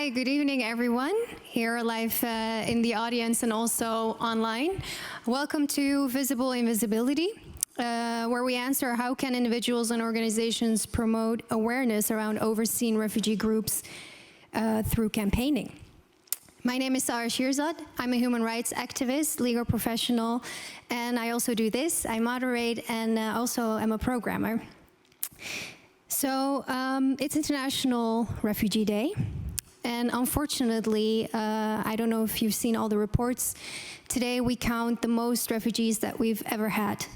Hi, good evening, everyone, here live in the audience and also online. Welcome to Visible Invisibility, where we answer how can individuals and organizations promote awareness around overseen refugee groups through campaigning. My name is Sarah Shirzad. I'm a human rights activist, legal professional, and I also do this. I moderate and also am a programmer. So it's International Refugee Day. And unfortunately, I don't know if you've seen all the reports, today we count the most refugees that we've ever had.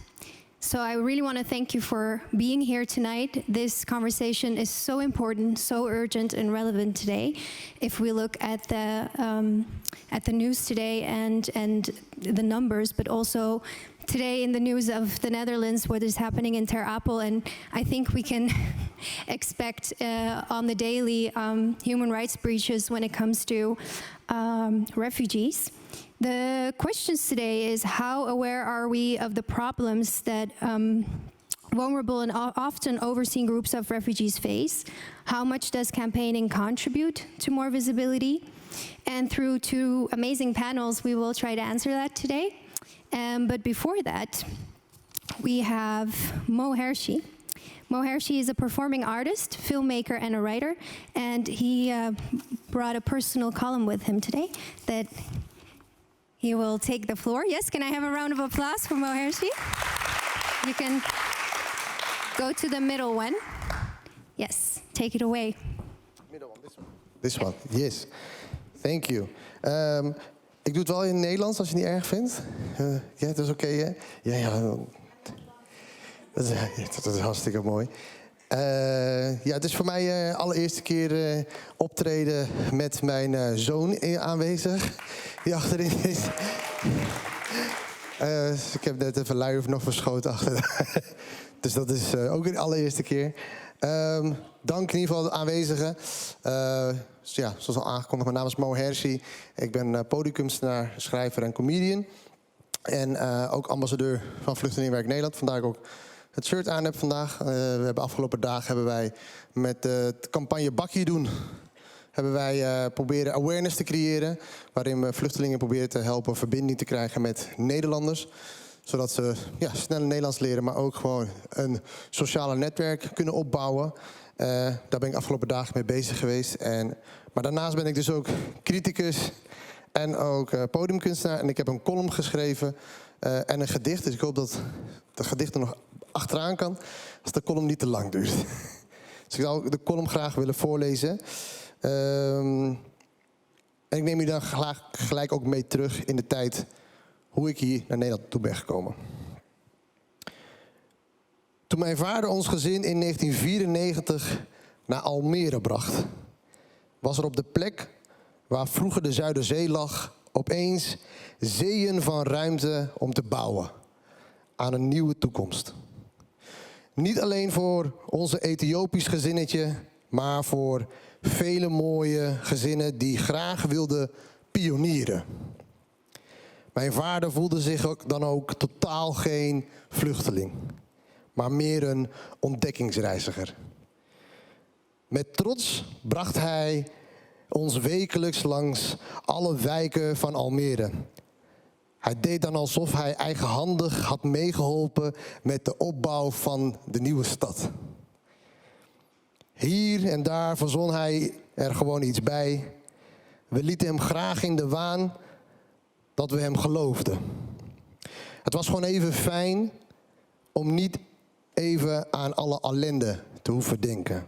So I really want to thank you for being here tonight. This conversation is so important, so urgent and relevant today. If we look at the news today and the numbers, but also today in the news of the Netherlands, what is happening in Ter Apel, and I think we can expect on the daily human rights breaches when it comes to refugees. The questions today is how aware are we of the problems that vulnerable and often overseen groups of refugees face? How much does campaigning contribute to more visibility? And through two amazing panels, we will try to answer that today. But before that, we have Mo Hershey. Mo Hershey is a performing artist, filmmaker, and a writer, and he brought a personal column with him today that he will take the floor. Yes, can I have a round of applause for Mo Hershey? You can go to the middle one. Yes, take it away. Middle one, this one. This one, yes. Thank you. Ik doe het wel in het Nederlands, als je het niet erg vindt. Ja, dat is oké, hè? Ja. Dat is hartstikke mooi. Ja, het is voor mij de allereerste keer optreden met mijn zoon aanwezig. Die achterin is. Dus ik heb net even lui nog verschoten achter. Dus dat is ook de allereerste keer. Dank in ieder geval de aanwezigen. Ja, zoals al aangekondigd, mijn naam is Mo Hershey. Ik ben podiumkunstenaar, schrijver en comedian. En ook ambassadeur van Vluchtelingenwerk Nederland. Vandaar ik ook het shirt aan heb vandaag. Afgelopen dagen hebben wij met de campagne Bakje doen hebben wij proberen awareness te creëren. Waarin we vluchtelingen proberen te helpen verbinding te krijgen met Nederlanders. Zodat ze sneller Nederlands leren, maar ook gewoon een sociale netwerk kunnen opbouwen. Daar ben ik afgelopen dagen mee bezig geweest. Maar daarnaast ben ik dus ook criticus en ook podiumkunstenaar. En ik heb een column geschreven en een gedicht. Dus ik hoop dat de gedicht er nog achteraan kan, als de column niet te lang duurt. Dus ik zou de column graag willen voorlezen. En ik neem u dan gelijk ook mee terug in de tijd hoe ik hier naar Nederland toe ben gekomen. Toen mijn vader ons gezin in 1994 naar Almere bracht, was er op de plek waar vroeger de Zuiderzee lag opeens zeeën van ruimte om te bouwen aan een nieuwe toekomst. Niet alleen voor onze Ethiopisch gezinnetje, maar voor vele mooie gezinnen die graag wilden pionieren. Mijn vader voelde zich dan ook totaal geen vluchteling, maar meer een ontdekkingsreiziger. Met trots bracht hij ons wekelijks langs alle wijken van Almere. Hij deed dan alsof hij eigenhandig had meegeholpen met de opbouw van de nieuwe stad. Hier en daar verzon hij er gewoon iets bij. We lieten hem graag in de waan dat we hem geloofden. Het was gewoon even fijn om niet even aan alle ellende te hoeven denken.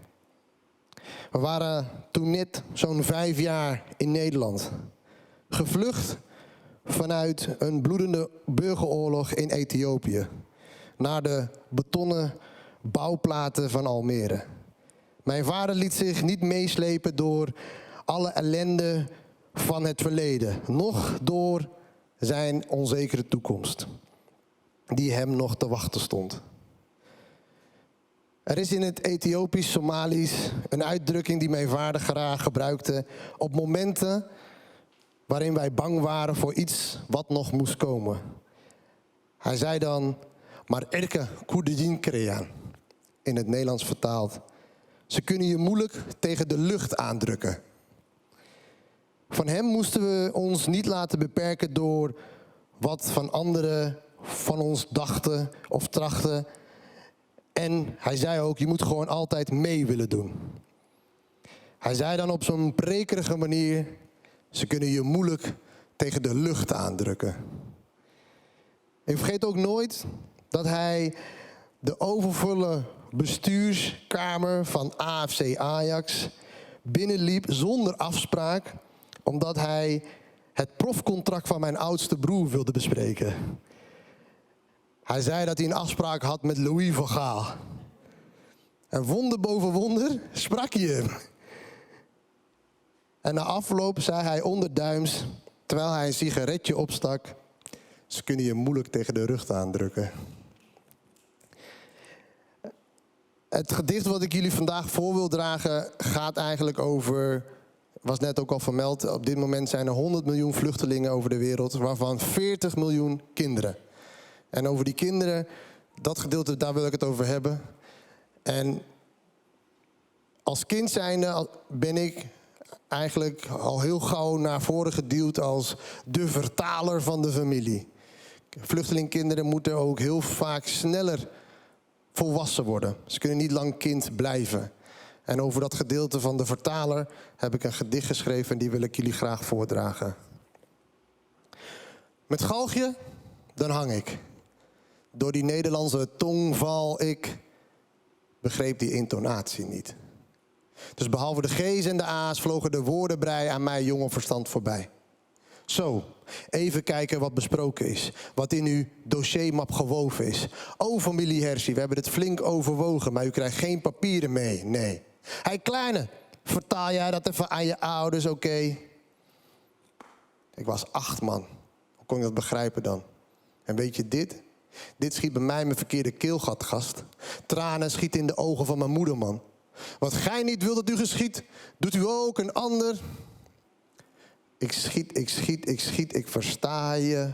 We waren toen net zo'n 5 jaar in Nederland. Gevlucht vanuit een bloedende burgeroorlog in Ethiopië. Naar de betonnen bouwplaten van Almere. Mijn vader liet zich niet meeslepen door alle ellende van het verleden. Nog door zijn onzekere toekomst. Die hem nog te wachten stond. Er is in het Ethiopisch-Somalisch een uitdrukking die mijn vader graag gebruikte op momenten waarin wij bang waren voor iets wat nog moest komen. Hij zei dan, maar erke koedejin krean, in het Nederlands vertaald. Ze kunnen je moeilijk tegen de lucht aandrukken. Van hem moesten we ons niet laten beperken door wat van anderen van ons dachten of trachten. En hij zei ook, je moet gewoon altijd mee willen doen. Hij zei dan op zo'n prekerige manier, ze kunnen je moeilijk tegen de lucht aandrukken. Ik vergeet ook nooit dat hij de overvolle bestuurskamer van AFC Ajax binnenliep zonder afspraak, omdat hij het profcontract van mijn oudste broer wilde bespreken. Hij zei dat hij een afspraak had met Louis van Gaal. En wonder boven wonder sprak hij hem. En na afloop zei hij onderduims, terwijl hij een sigaretje opstak, ze kunnen je moeilijk tegen de rug aandrukken. Het gedicht wat ik jullie vandaag voor wil dragen gaat eigenlijk over, was net ook al vermeld, op dit moment zijn er 100 miljoen vluchtelingen over de wereld, waarvan 40 miljoen kinderen. En over die kinderen, dat gedeelte, daar wil ik het over hebben. En als kind zijnde ben ik eigenlijk al heel gauw naar voren geduwd als de vertaler van de familie. Vluchtelingkinderen moeten ook heel vaak sneller volwassen worden. Ze kunnen niet lang kind blijven. En over dat gedeelte van de vertaler heb ik een gedicht geschreven en die wil ik jullie graag voordragen. Met galgje, dan hang ik. Door die Nederlandse tong val ik, begreep die intonatie niet. Dus behalve de G's en de A's vlogen de woordenbrei aan mij jonge verstand voorbij. Zo, even kijken wat besproken is. Wat in uw dossiermap gewoven is. O familie Hersie, we hebben het flink overwogen, maar u krijgt geen papieren mee, nee. Hey kleine, vertaal jij dat even aan je ouders, oké? Ik was 8 man. Hoe kon je dat begrijpen dan? En weet je dit? Dit schiet bij mij mijn verkeerde keelgat, gast. Tranen schieten in de ogen van mijn moeder, man. Wat gij niet wilt dat u geschiet, doet u ook een ander. Ik schiet, ik versta je.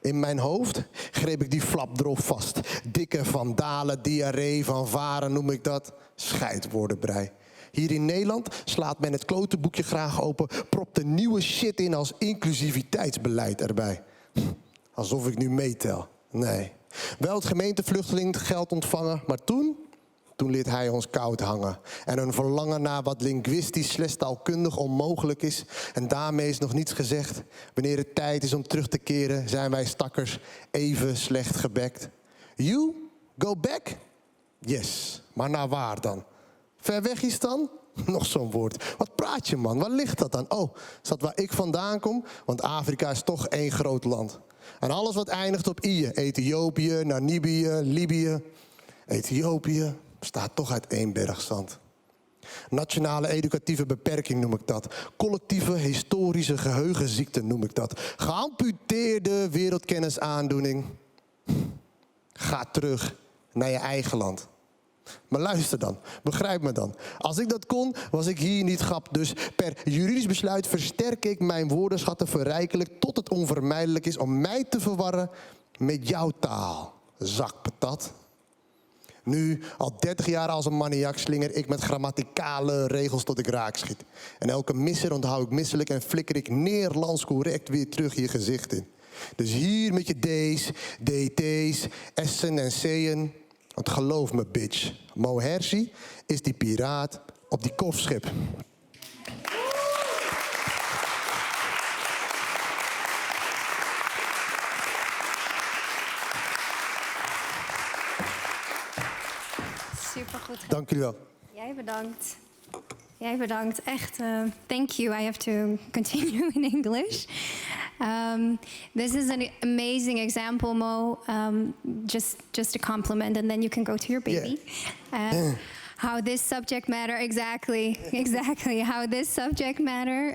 In mijn hoofd greep ik die flapdrol vast. Dikke vandalen, diarree, van varen noem ik dat. Scheidwoordenbrei. Hier in Nederland slaat men het klotenboekje graag open, propt er nieuwe shit in als inclusiviteitsbeleid erbij. Alsof ik nu meetel. Nee. Wel het gemeentevluchteling geld ontvangen, maar toen liet hij ons koud hangen. En een verlangen naar wat linguïstisch / taalkundig onmogelijk is. En daarmee is nog niets gezegd. Wanneer het tijd is om terug te keren, zijn wij stakkers even slecht gebekt. You go back? Yes. Maar naar waar dan? Ver weg is dan? Nog zo'n woord. Wat praat je, man? Waar ligt dat dan? Oh, is dat waar ik vandaan kom? Want Afrika is toch één groot land. En alles wat eindigt op I, Ethiopië, Namibië, Libië. Ethiopië bestaat toch uit één berg zand. Nationale educatieve beperking noem ik dat. Collectieve historische geheugenziekte noem ik dat. Geamputeerde wereldkennisaandoening. Ga terug naar je eigen land. Maar luister dan, begrijp me dan. Als ik dat kon, was ik hier niet grap. Dus per juridisch besluit versterk ik mijn woordenschatten verrijkelijk tot het onvermijdelijk is om mij te verwarren met jouw taal. Zakpatat. Nu, al 30 jaar als een maniak slinger ik met grammaticale regels tot ik raak schiet. En elke misser onthoud ik misselijk en flikker ik Nederlands correct weer terug je gezicht in. Dus hier met je D's, DT's, S'en en C'en. Want geloof me, bitch, Mo Hersie is die piraat op die kofschip. Super goed. Dank jullie wel. Jij bedankt. Jij bedankt. Echt, thank you. I have to continue in English. This is an amazing example, Mo. Just a compliment, and then you can go to your baby. How this subject matter, exactly, how this subject matter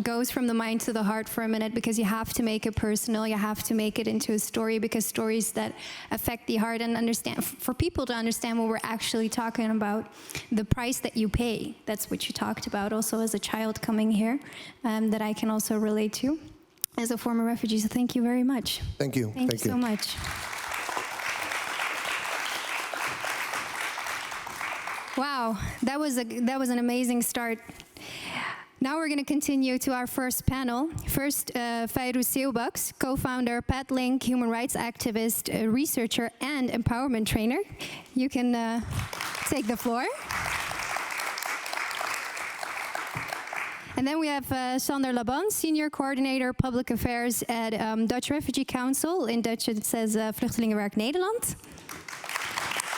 goes from the mind to the heart for a minute, because you have to make it personal, you have to make it into a story, because stories that affect the heart and understand, for people to understand what we're actually talking about, the price that you pay, that's what you talked about also as a child coming here, that I can also relate to as a former refugee, so thank you very much. Thank you. Thank you so much. Wow, that was an amazing start. Now we're going to continue to our first panel. First, Fayrouz Seelbaks, co-founder, PetLink, human rights activist, researcher, and empowerment trainer. You can take the floor. And then we have Sander Laban, Senior Coordinator Public Affairs at Dutch Refugee Council. In Dutch it says Vluchtelingenwerk Nederland.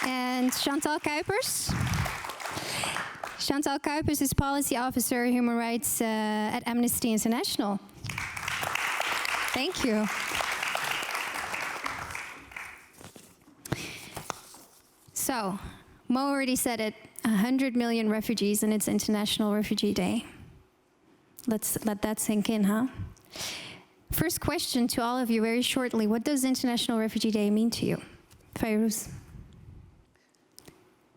And Chantal Kuipers. Chantal Kuipers is Policy Officer, Human Rights at Amnesty International. Thank you. So, Mo already said it, 100 million refugees and it's International Refugee Day. Let's let that sink in, huh? First question to all of you very shortly. What does International Refugee Day mean to you? Fayrouz.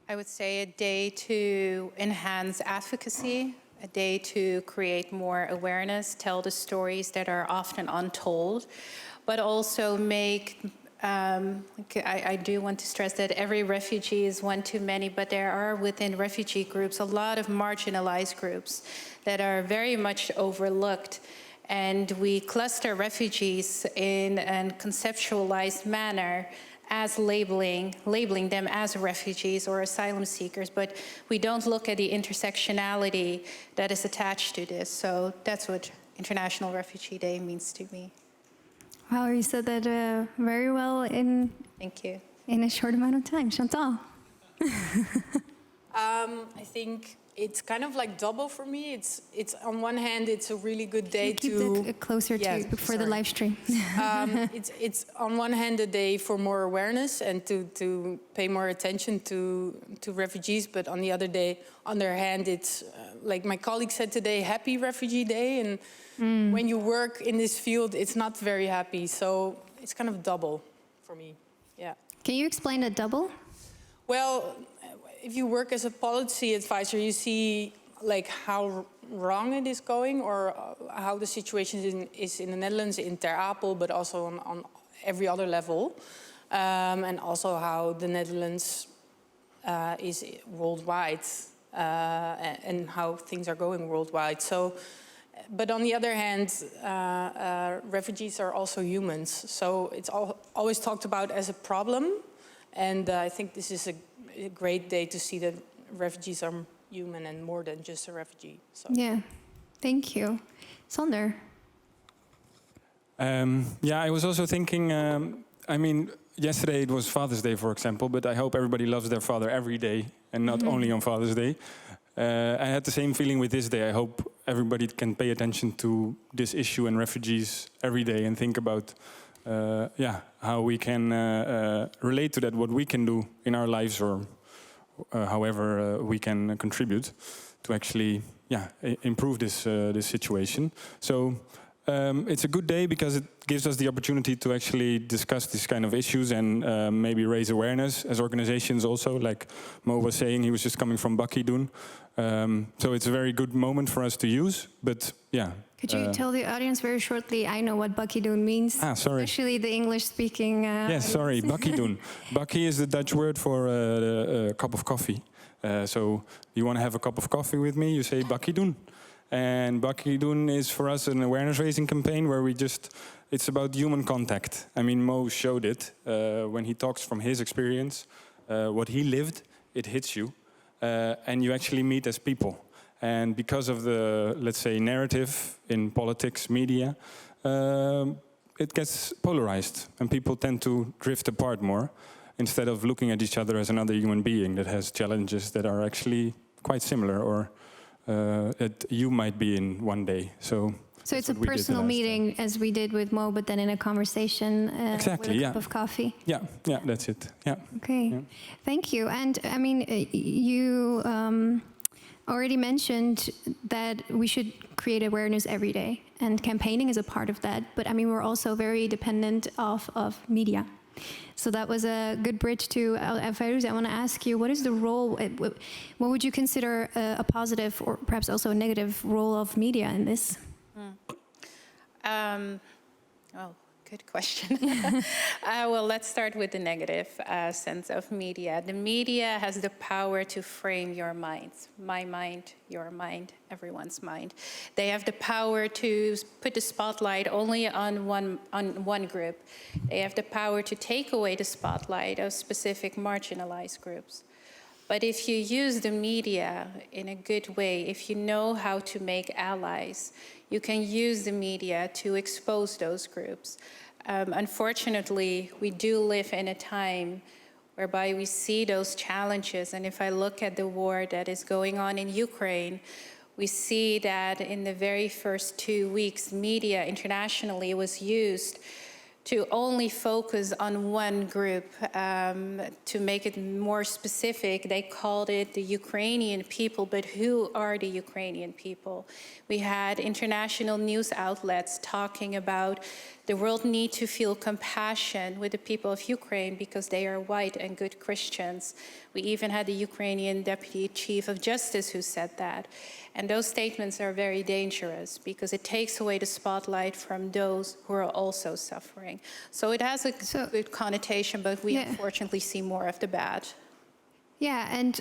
I would say a day to enhance advocacy, a day to create more awareness, tell the stories that are often untold, but also make, I do want to stress that every refugee is one too many, but there are within refugee groups a lot of marginalized groups that are very much overlooked. And we cluster refugees in a conceptualized manner as labeling them as refugees or asylum seekers, but we don't look at the intersectionality that is attached to this. So that's what International Refugee Day means to me. Wow, you said that very well in Thank you. In a short amount of time. Chantal. I think it's kind of like double for me. It's on one hand, it's a really good day Keep to that closer to for the live stream. it's on one hand a day for more awareness and to pay more attention to refugees, but on the other hand, it's like my colleague said today, Happy Refugee Day, and when you work in this field, it's not very happy. So it's kind of double for me. Yeah. Can you explain the double? Well, if you work as a policy advisor, you see like how wrong it is going, or how the situation is in the Netherlands, in Ter Apel, but also on every other level, and also how the Netherlands is worldwide, and how things are going worldwide. So, but on the other hand, refugees are also humans. So it's always talked about as a problem, and I think this is a great day to see that refugees are human and more than just a refugee. So. Yeah, thank you. Sander. Yeah, I was also thinking, I mean, yesterday it was Father's Day, for example, but I hope everybody loves their father every day and not only on Father's Day. I had the same feeling with this day. I hope everybody can pay attention to this issue and refugees every day and think about how we can relate to that, what we can do in our lives, or however we can contribute to actually improve this situation. So it's a good day because it gives us the opportunity to actually discuss these kind of issues and maybe raise awareness as organizations also, like Mo was saying, he was just coming from Bakkie Doen. So it's a very good moment for us to use, but yeah. Could you tell the audience very shortly, I know what Bakkie Doen means, sorry. Especially the English-speaking Yes, sorry, Bakkie Doen. Bakkie is the Dutch word for a cup of coffee. So you want to have a cup of coffee with me, you say Bakkie Doen. And Bakkie Doen is for us an awareness-raising campaign where it's about human contact. I mean, Mo showed it when he talks from his experience, what he lived, it hits you, and you actually meet as people. And because of the, let's say, narrative in politics, media, it gets polarized and people tend to drift apart more instead of looking at each other as another human being that has challenges that are actually quite similar or that you might be in one day. So it's a personal meeting as we did with Mo, but then in a conversation exactly, with a cup of coffee. Yeah, that's it. Yeah. Okay, yeah. Thank you. And I mean, you already mentioned that we should create awareness every day, and campaigning is a part of that. But I mean, we're also very dependent of media. So that was a good bridge to Fayrouz. I want to ask you, what is the role, what would you consider a positive or perhaps also a negative role of media in this? Well, Good question. Well, let's start with the negative sense of media. The media has the power to frame your minds. My mind, your mind, everyone's mind. They have the power to put the spotlight only on one group. They have the power to take away the spotlight of specific marginalized groups. But if you use the media in a good way, if you know how to make allies, you can use the media to expose those groups. Unfortunately, we do live in a time whereby we see those challenges. And if I look at the war that is going on in Ukraine, we see that in the very first 2 weeks, media internationally was used to only focus on one group. To make it more specific, they called it the Ukrainian people, but who are the Ukrainian people? We had international news outlets talking about the world need to feel compassion with the people of Ukraine because they are white and good Christians. We even had the Ukrainian Deputy Chief of Justice who said that. And those statements are very dangerous because it takes away the spotlight from those who are also suffering. So it has a good connotation, but we unfortunately see more of the bad. Yeah, and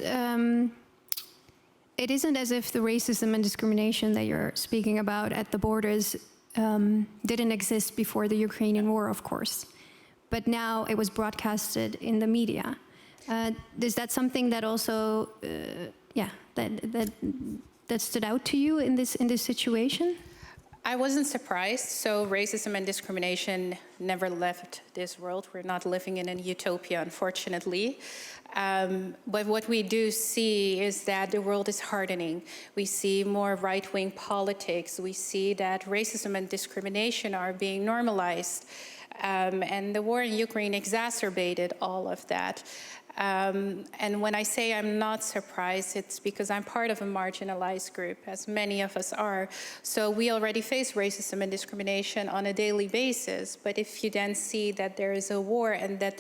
it isn't as if the racism and discrimination that you're speaking about at the borders didn't exist before the Ukrainian war, of course. But now it was broadcasted in the media. Is that something that also, that stood out to you in this situation? I wasn't surprised. So racism and discrimination never left this world. We're not living in a utopia, unfortunately. But what we do see is that the world is hardening. We see more right-wing politics. We see that racism and discrimination are being normalized. And the war in Ukraine exacerbated all of that. And when I say I'm not surprised, it's because I'm part of a marginalized group, as many of us are. So we already face racism and discrimination on a daily basis. But if you then see that there is a war and that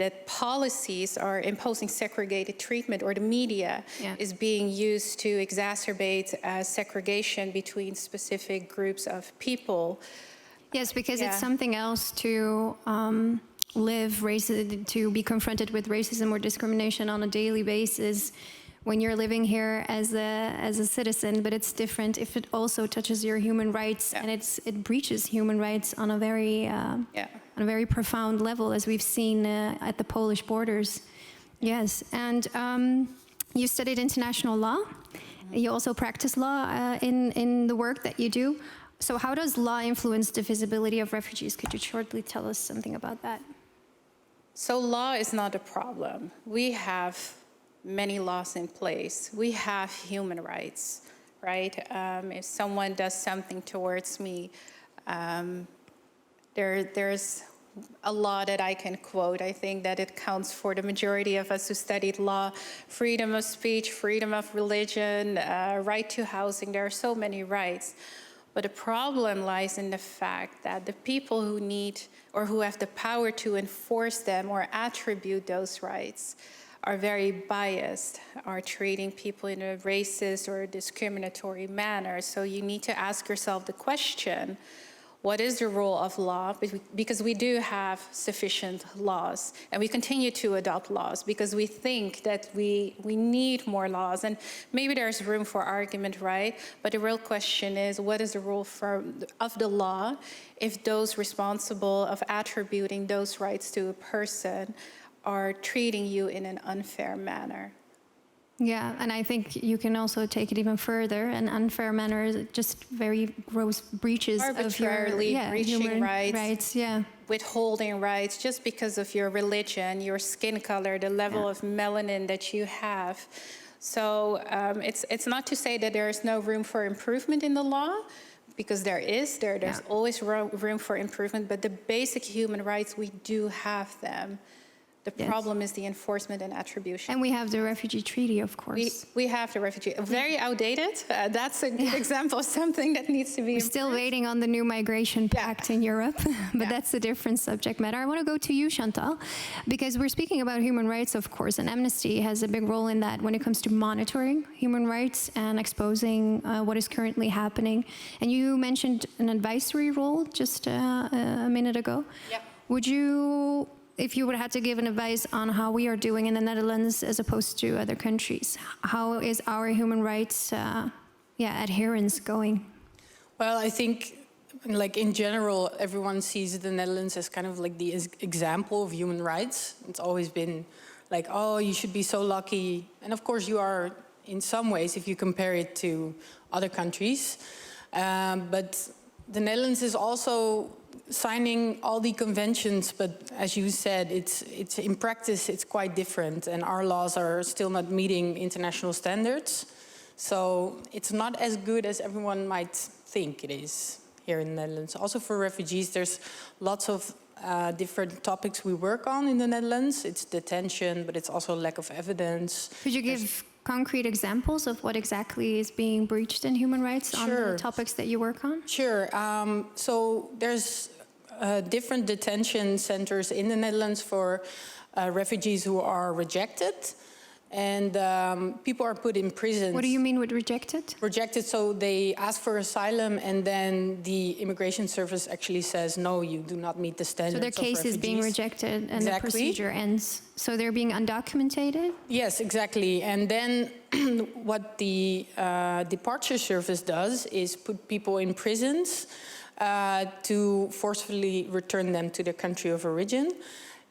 that policies are imposing segregated treatment, or the media is being used to exacerbate segregation between specific groups of people. Yes, because it's something else to to be confronted with racism or discrimination on a daily basis when you're living here as a citizen, but it's different if it also touches your human rights and it breaches human rights on a very profound level, as we've seen at the Polish borders. Yes, and you studied international law. You also practice law in the work that you do. So how does law influence the visibility of refugees? Could you shortly tell us something about that? So law is not a problem. We have many laws in place. We have human rights, right? If someone does something towards me, there's a law that I can quote. I think that it counts for the majority of us who studied law: freedom of speech, freedom of religion, right to housing. There are so many rights. But the problem lies in the fact that the people who need or who have the power to enforce them or attribute those rights are very biased, are treating people in a racist or discriminatory manner. So you need to ask yourself the question, what is the role of law? Because we do have sufficient laws, and we continue to adopt laws because we think that we need more laws. And maybe there's room for argument, right? But the real question is, what is the role of the law if those responsible of attributing those rights to a person are treating you in an unfair manner? Yeah, and I think you can also take it even further. An unfair manner is just very gross breaches of your breaching human rights, yeah. Withholding rights just because of your religion, your skin color, the level of melanin that you have. So it's not to say that there is no room for improvement in the law, because there's always room for improvement, but the basic human rights, we do have them. The Yes. problem is the enforcement and attribution. And we have the refugee treaty, of course. We have the refugee, very outdated. That's a good example of something that needs to be We're still waiting on the new migration pact in Europe, but that's a different subject matter. I want to go to you, Chantal, because we're speaking about human rights, of course, and Amnesty has a big role in that when it comes to monitoring human rights and exposing what is currently happening. And you mentioned an advisory role just a minute ago. Yep. Would you, if you would have to give an advice on how we are doing in the Netherlands as opposed to other countries, how is our human rights adherence going? Well, I think, like in general, everyone sees the Netherlands as kind of like the example of human rights. It's always been like, oh, you should be so lucky. And of course you are in some ways if you compare it to other countries. But the Netherlands is also signing all the conventions, but as you said, it's in practice, it's quite different. And our laws are still not meeting international standards. So it's not as good as everyone might think it is here in the Netherlands. Also for refugees, there's lots of different topics we work on in the Netherlands. It's detention, but it's also lack of evidence. Could you give concrete examples of what exactly is being breached in human rights on the topics that you work on? Sure. So there's different detention centers in the Netherlands for refugees who are rejected. And people are put in prisons. What do you mean with rejected? Rejected, so they ask for asylum and then the immigration service actually says, no, you do not meet the standards of So their case is being rejected and the procedure ends. So they're being undocumented? Yes, exactly. And then what the departure service does is put people in prisons to forcefully return them to their country of origin.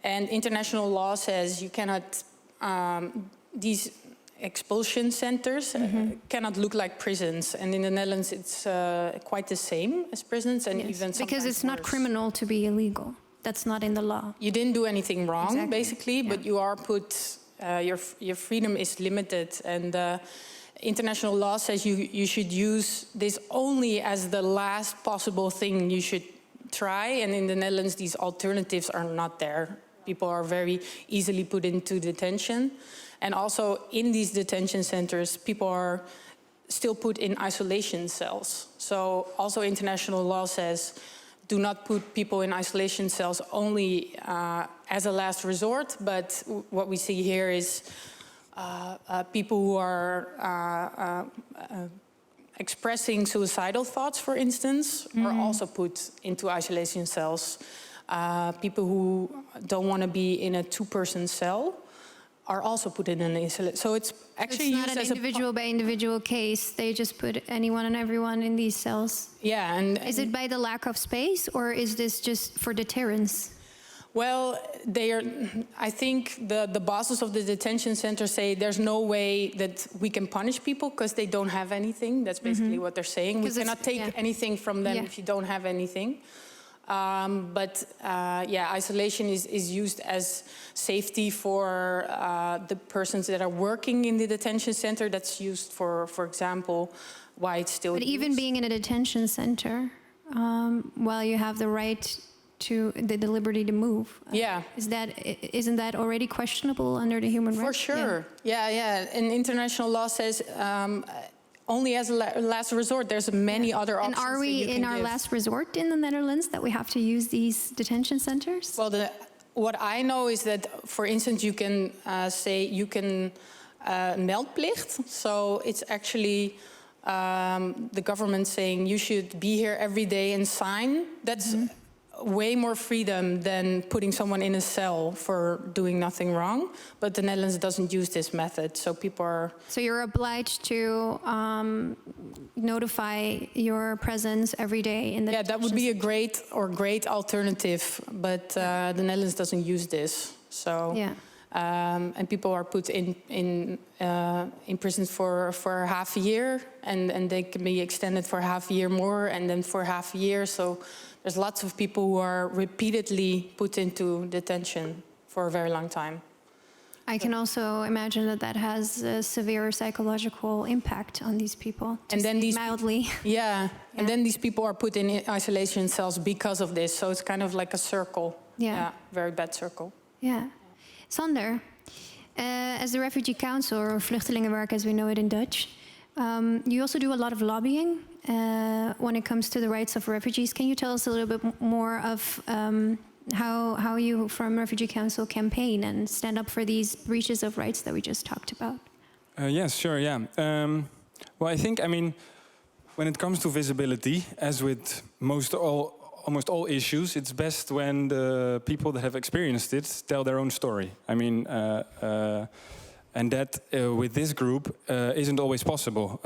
And international law says you cannot... these expulsion centers cannot look like prisons, and in the Netherlands it's quite the same as prisons, and even sometimes because it's not worse. criminal to be illegal. That's not in the law. You didn't do anything wrong, Exactly. basically, but you are put. Your freedom is limited, and international law says you should use this only as the last possible thing you should try. And in the Netherlands, these alternatives are not there. People are very easily put into detention. And also in these detention centers, people are still put in isolation cells. So also international law says, do not put people in isolation cells only as a last resort. But what we see here is people who are expressing suicidal thoughts, for instance, are also put into isolation cells. People who don't want to be in a two-person cell are also put in an isolation. So it's actually it's not an individual by individual case. They just put anyone and everyone in these cells. Yeah, and is it by the lack of space, or is this just for deterrence? Well, I think the bosses of the detention center say there's no way that we can punish people because they don't have anything. That's basically what they're saying. We cannot take anything from them if you don't have anything. Isolation is used as safety for the persons that are working in the detention center. That's used for example, why it's still But used. even being in a detention center, while you have the right to the liberty to move, isn't that already questionable under the human rights? For sure, yeah. And international law says only as a last resort. There's many other options. And are we in our last resort in the Netherlands that we have to use these detention centers? Well, what I know is that, for instance, you can say you can meldplicht. So it's actually the government saying you should be here every day and sign. That's way more freedom than putting someone in a cell for doing nothing wrong. But the Netherlands doesn't use this method, so people are... So you're obliged to notify your presence every day in the that would be a great alternative, but the Netherlands doesn't use this. So and people are put in prison for half a year, and they can be extended for half a year more, and then for half a year. So there's lots of people who are repeatedly put into detention for a very long time. I can also imagine that has a severe psychological impact on these people. And then mildly. And then these people are put in isolation cells because of this. So it's kind of like a circle. Very bad circle. Yeah. Sander, as the Refugee Council, or Vluchtelingenwerk as we know it in Dutch, you also do a lot of lobbying when it comes to the rights of refugees. Can you tell us a little bit more of how you from Refugee Council campaign and stand up for these breaches of rights that we just talked about? Yes, sure, yeah. Well, I think, when it comes to visibility, as with almost all issues, it's best when the people that have experienced it tell their own story. And that with this group isn't always possible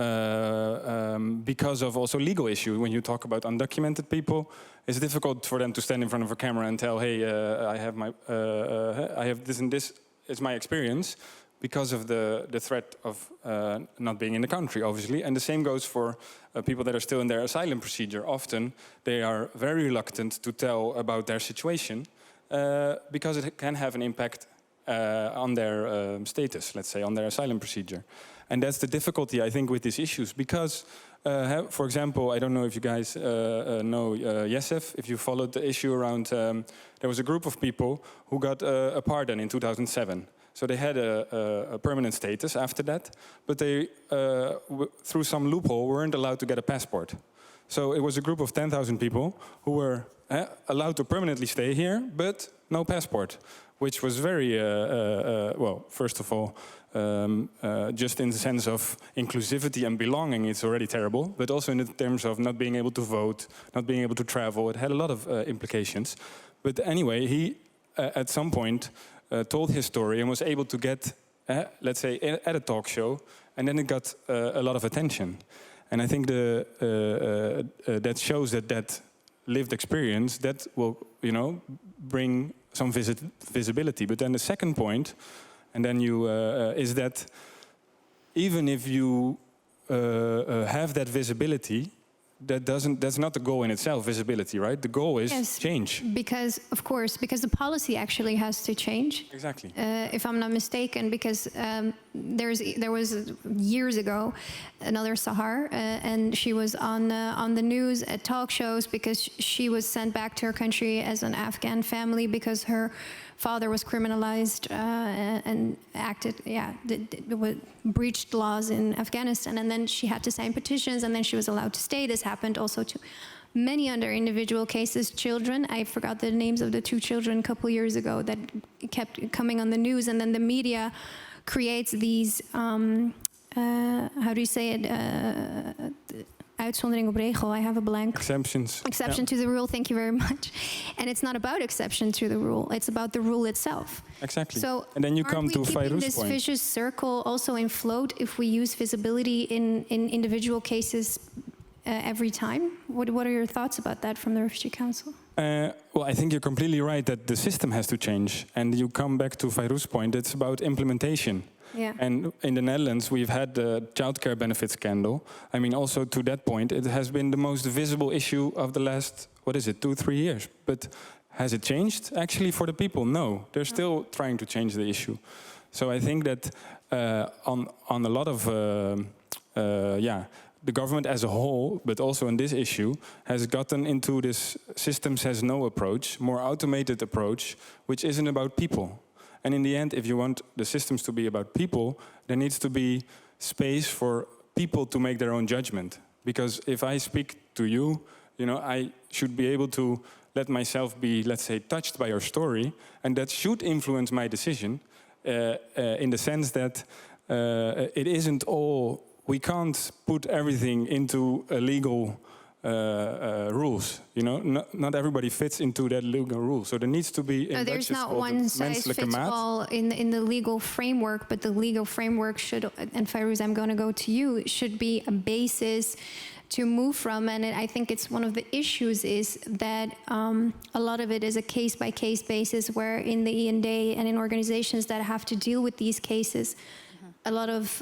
because of also legal issue. When you talk about undocumented people, it's difficult for them to stand in front of a camera and tell, hey, I have this and this is my experience, because of the threat of not being in the country, obviously. And the same goes for people that are still in their asylum procedure. Often they are very reluctant to tell about their situation because it can have an impact on their status, let's say, on their asylum procedure. And that's the difficulty, I think, with these issues. Because, for example, I don't know if you guys know Yesef, if you followed the issue around, there was a group of people who got a pardon in 2007. So they had a permanent status after that, but they, through some loophole, weren't allowed to get a passport. So it was a group of 10,000 people who were allowed to permanently stay here, but no passport, which was very, well, first of all, just in the sense of inclusivity and belonging, it's already terrible, but also in the terms of not being able to vote, not being able to travel. It had a lot of implications. But anyway, he, at some point, told his story and was able to get, let's say, at a talk show, and then it got a lot of attention. And I think that shows that lived experience, that will, bring some visibility. But then the second point, and then you, is that even if you have that visibility, that's not the goal in itself, visibility, right? The goal is change. Because, of course, because the policy actually has to change. Exactly. If I'm not mistaken, because there was years ago another Sahar, and she was on the news at talk shows because she was sent back to her country as an Afghan family because her father was criminalized and breached laws in Afghanistan, and then she had to sign petitions, and then she was allowed to stay. This happened also to many other individual cases. Children, I forgot the names of the two children a couple years ago that kept coming on the news, and then the media creates these, how do you say it, uitzondering op regel, I have a blank. Exception to the rule, thank you very much. And it's not about exception to the rule, it's about the rule itself. Exactly. So and then you come to Fairouz's this point. vicious circle also in float if we use visibility in individual cases every time? What are your thoughts about that from the Refugee Council? Well, I think you're completely right that the system has to change. And you come back to Fairouz's point, it's about implementation. Yeah. And in the Netherlands, we've had the childcare benefit scandal. I mean, also to that point, it has been the most visible issue of the last, 2-3 years. But has it changed? Actually, for the people, no. They're still trying to change the issue. So I think that on a lot of, the government as a whole, but also in this issue, has gotten into this systems has no approach, more automated approach, which isn't about people. And in the end, if you want the systems to be about people, there needs to be space for people to make their own judgment. Because if I speak to you, I should be able to let myself be, let's say, touched by your story, and that should influence my decision in the sense that it isn't all, we can't put everything into a legal rules, not everybody fits into that legal rule. So there needs to be. There's not one size fits all in the legal framework, but the legal framework should, and Fairouz, I'm going to go to you, should be a basis to move from. And I think it's one of the issues is that a lot of it is a case-by-case basis, where in the E&D and in organizations that have to deal with these cases, a lot of,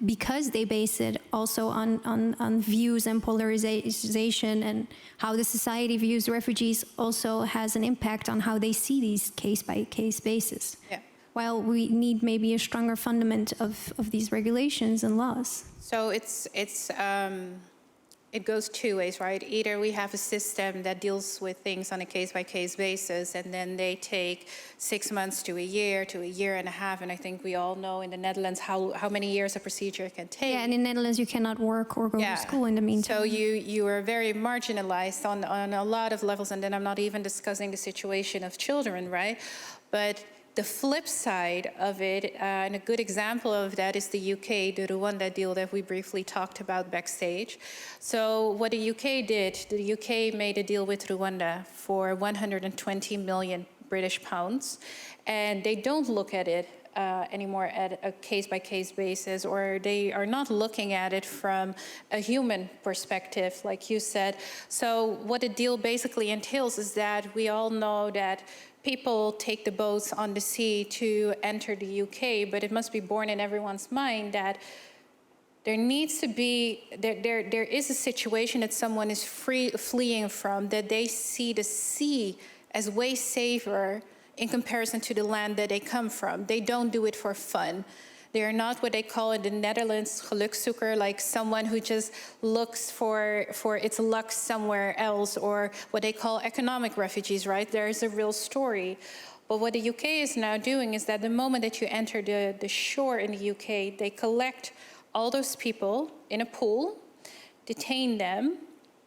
because they base it also on views and polarization and how the society views refugees also has an impact on how they see these case-by-case basis. Yeah. While we need maybe a stronger fundament of these regulations and laws. So it's it goes two ways, right? Either we have a system that deals with things on a case-by-case basis, and then they take 6 months to a year and a half, and I think we all know in the Netherlands how many years a procedure can take. Yeah, and in Netherlands you cannot work or go to school in the meantime. So you are very marginalized on a lot of levels, and then I'm not even discussing the situation of children, right? But the flip side of it, and a good example of that is the UK, the Rwanda deal that we briefly talked about backstage. So what the UK did, the UK made a deal with Rwanda for 120 million British pounds, and they don't look at it anymore at a case-by-case basis, or they are not looking at it from a human perspective, like you said. So what the deal basically entails is that we all know that people take the boats on the sea to enter the UK, but it must be borne in everyone's mind that there needs to be, there is a situation that someone is fleeing from, that they see the sea as way safer in comparison to the land that they come from. They don't do it for fun. They are not what they call in the Netherlands gelukzoeker, like someone who just looks for its luck somewhere else, or what they call economic refugees, right? There is a real story. But what the UK is now doing is that the moment that you enter the shore in the UK, they collect all those people in a pool, detain them,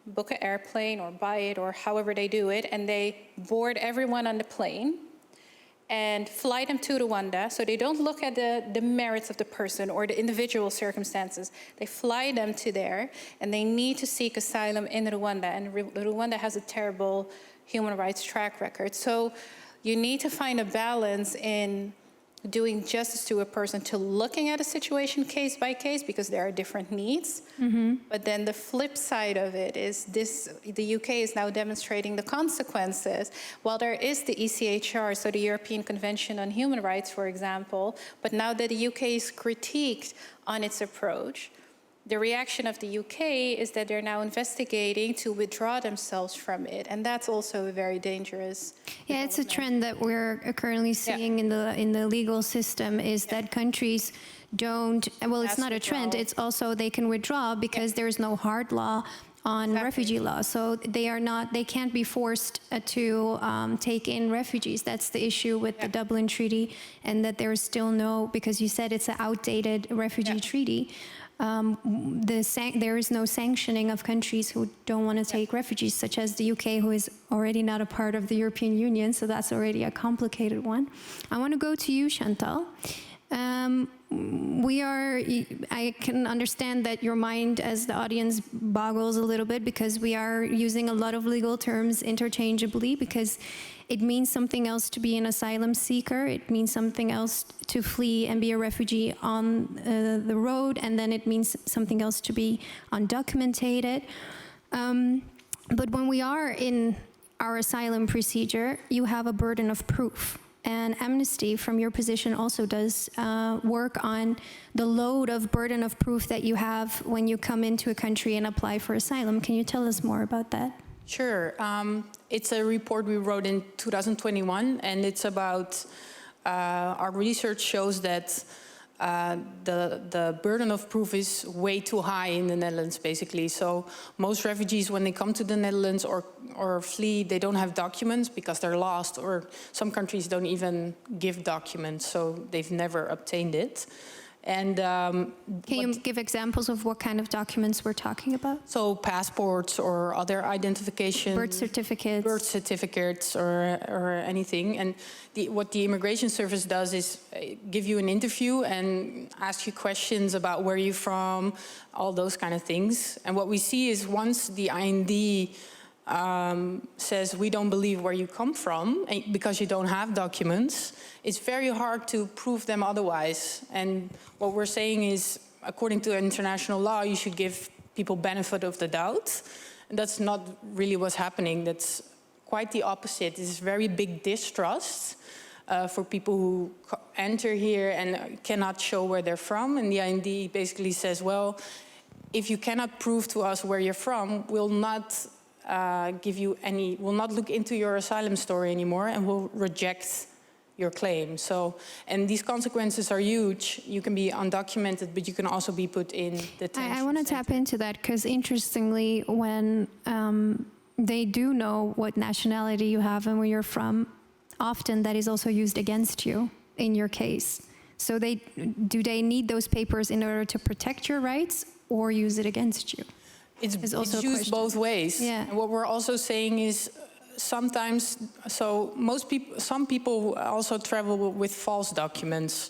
book an airplane or buy it or however they do it, and they board everyone on the plane and fly them to Rwanda. So they don't look at the merits of the person or the individual circumstances. They fly them to there, and they need to seek asylum in Rwanda. And Rwanda has a terrible human rights track record. So you need to find a balance in doing justice to a person, to looking at a situation case by case, because there are different needs. But then the flip side of it is this: the UK is now demonstrating the consequences. While there is the ECHR, so the European Convention on Human Rights, for example, but now that the UK is critiqued on its approach, the reaction of the UK is that they're now investigating to withdraw themselves from it, and that's also a very dangerous. Yeah, it's a trend that we're currently seeing in the legal system, is that countries don't, well, it's not a trend, it's also they can withdraw because there's no hard law on refugee law. So they can't be forced to take in refugees. That's the issue with the Dublin Treaty, and that there is still no, because you said it's an outdated refugee treaty. There is no sanctioning of countries who don't want to take refugees, such as the UK, who is already not a part of the European Union, so that's already a complicated one. I want to go to you, Chantal. I can understand that your mind, as the audience, boggles a little bit, because we are using a lot of legal terms interchangeably, because it means something else to be an asylum seeker, it means something else to flee and be a refugee on the road, and then it means something else to be undocumented. But when we are in our asylum procedure, you have a burden of proof. And Amnesty, from your position, also does work on the load of burden of proof that you have when you come into a country and apply for asylum. Can you tell us more about that? Sure. It's a report we wrote in 2021, and it's about, our research shows that the burden of proof is way too high in the Netherlands, basically. So most refugees, when they come to the Netherlands or flee, they don't have documents because they're lost, or some countries don't even give documents, so they've never obtained it. And can you give examples of what kind of documents we're talking about? So passports or other identification. Birth certificates. Or anything. And what the Immigration Service does is give you an interview and ask you questions about where you're from, all those kind of things. And what we see is once the IND says we don't believe where you come from because you don't have documents, it's very hard to prove them otherwise. And what we're saying is, according to international law, you should give people benefit of the doubt. And that's not really what's happening. That's quite the opposite. It's very big distrust for people who enter here and cannot show where they're from. And the IND basically says, well, if you cannot prove to us where you're from, we'll not we'll not look into your asylum story anymore, and we'll reject your claim. So, and these consequences are huge. You can be undocumented, but you can also be put in detention. I want to tap into that because interestingly, when they do know what nationality you have and where you're from, often that is also used against you in your case. So do they need those papers in order to protect your rights or use it against you? It's also a used question. both ways. Yeah. And what we're also saying is sometimes, so some people also travel with false documents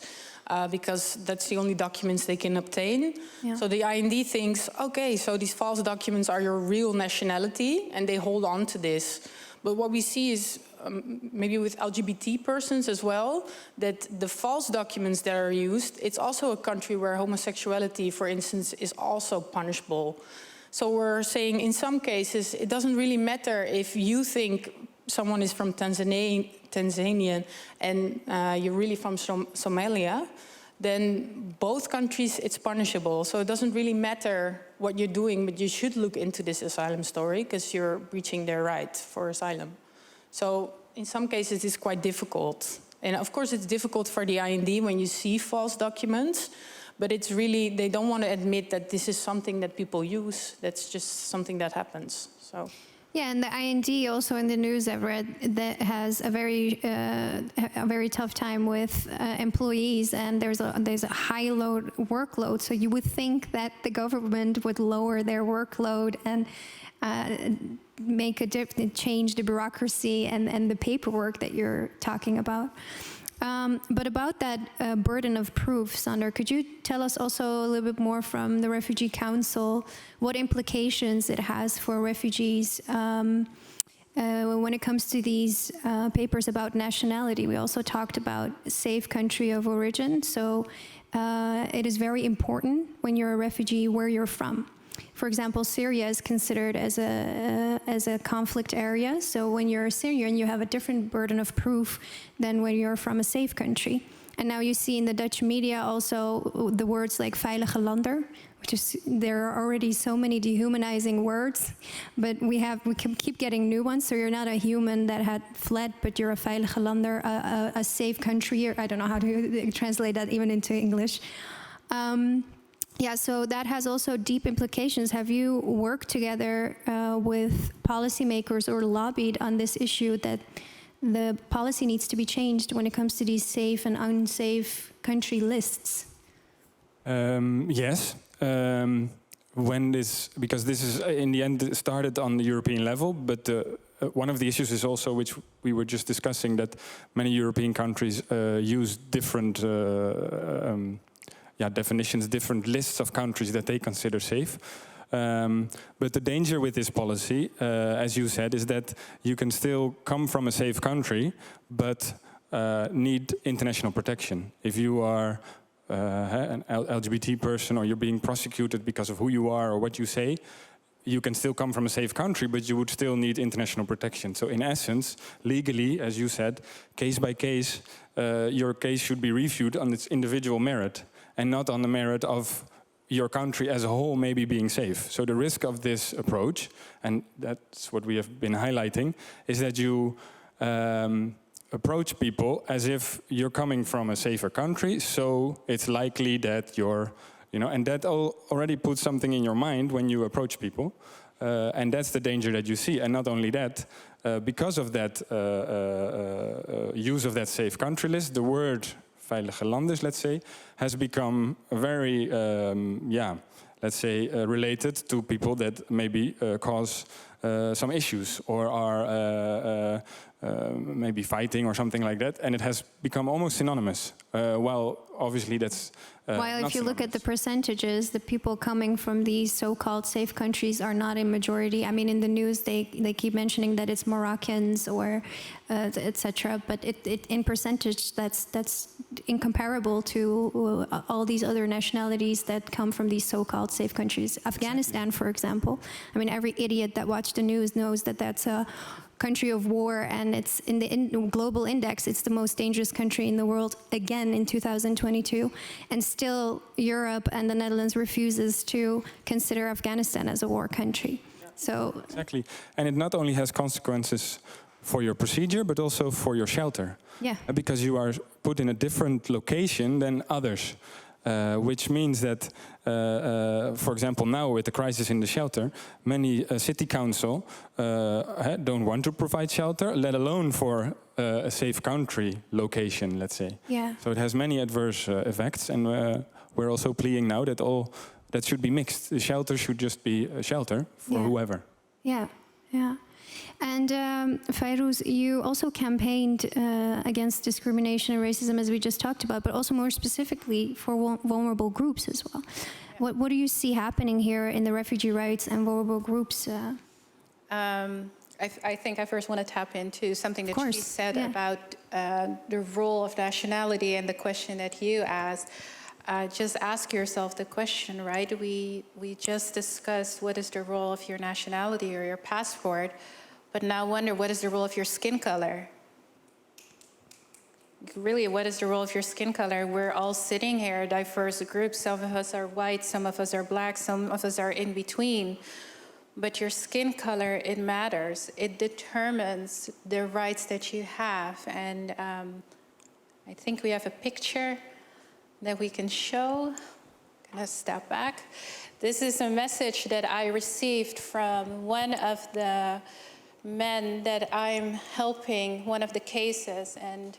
because that's the only documents they can obtain. Yeah. So the IND thinks, okay, so these false documents are your real nationality, and they hold on to this. But what we see is, maybe with LGBT persons as well, that the false documents that are used, it's also a country where homosexuality, for instance, is also punishable. So we're saying in some cases, it doesn't really matter if you think someone is from Tanzania and you're really from Somalia, then both countries, it's punishable. So it doesn't really matter what you're doing, but you should look into this asylum story because you're breaching their right for asylum. So in some cases, it's quite difficult. And of course, it's difficult for the IND when you see false documents, but it's really, they don't want to admit that this is something that people use. That's just something that happens. So. Yeah, and the IND also in the news I've read that has a very tough time with employees, and there's a high workload. So you would think that the government would lower their workload and change the bureaucracy and the paperwork that you're talking about. But about that burden of proof, Sander, could you tell us also a little bit more from the Refugee Council what implications it has for refugees when it comes to these papers about nationality? We also talked about safe country of origin. So it is very important when you're a refugee where you're from. For example, Syria is considered as a conflict area. So when you're a Syrian, you have a different burden of proof than when you're from a safe country. And now you see in the Dutch media also the words like veilige lander, which is, there are already so many dehumanizing words, but we can keep getting new ones. So you're not a human that had fled, but you're a veilige lander, a safe country. I don't know how to translate that even into English. Yeah, so that has also deep implications. Have you worked together with policymakers or lobbied on this issue that the policy needs to be changed when it comes to these safe and unsafe country lists? Yes. Because this is in the end started on the European level, but one of the issues is also, which we were just discussing, that many European countries use different definitions, different lists of countries that they consider safe. But the danger with this policy, as you said, is that you can still come from a safe country, but need international protection. If you are an LGBT person or you're being prosecuted because of who you are or what you say, you can still come from a safe country, but you would still need international protection. So in essence, legally, as you said, case by case, your case should be reviewed on its individual merit, and not on the merit of your country as a whole maybe being safe. So the risk of this approach, and that's what we have been highlighting, is that you approach people as if you're coming from a safer country, so it's likely that you're, and that already puts something in your mind when you approach people. And that's the danger that you see. And not only that, because of that use of that safe country list, the word veilige landers, let's say, has become very, related to people that maybe cause some issues or are maybe fighting or something like that, and it has become almost synonymous. Well, obviously that's while if you look at the percentages, the people coming from these so-called safe countries are not in majority. I mean, in the news they keep mentioning that it's Moroccans or etc. But in percentage that's incomparable to all these other nationalities that come from these so-called safe countries. Afghanistan, for example. I mean, every idiot that watched the news knows that that's a country of war, and it's in the global index, it's the most dangerous country in the world again in 2022, and still Europe and the Netherlands refuses to consider Afghanistan as a war country. So exactly, and it not only has consequences for your procedure, but also for your shelter. Yeah. Because you are put in a different location than others. Which means that, for example, now with the crisis in the shelter, many city council don't want to provide shelter, let alone for a safe country location, let's say. Yeah. So it has many adverse effects, and we're also pleading now that all that should be mixed. The shelter should just be a shelter for whoever. Yeah, yeah. And Fairuz, you also campaigned against discrimination and racism, as we just talked about, but also more specifically for vulnerable groups as well. Yeah. What do you see happening here in the refugee rights and vulnerable groups? I think I first want to tap into something that she said about the role of nationality and the question that you asked. Just ask yourself the question, right? We just discussed what is the role of your nationality or your passport, but now wonder what is the role of your skin color? Really, what is the role of your skin color? We're all sitting here, diverse groups. Some of us are white, some of us are black, some of us are in between. But your skin color, it matters. It determines the rights that you have. And I think we have a picture that we can show. I'm gonna step back. This is a message that I received from one of the men that I'm helping, one of the cases. And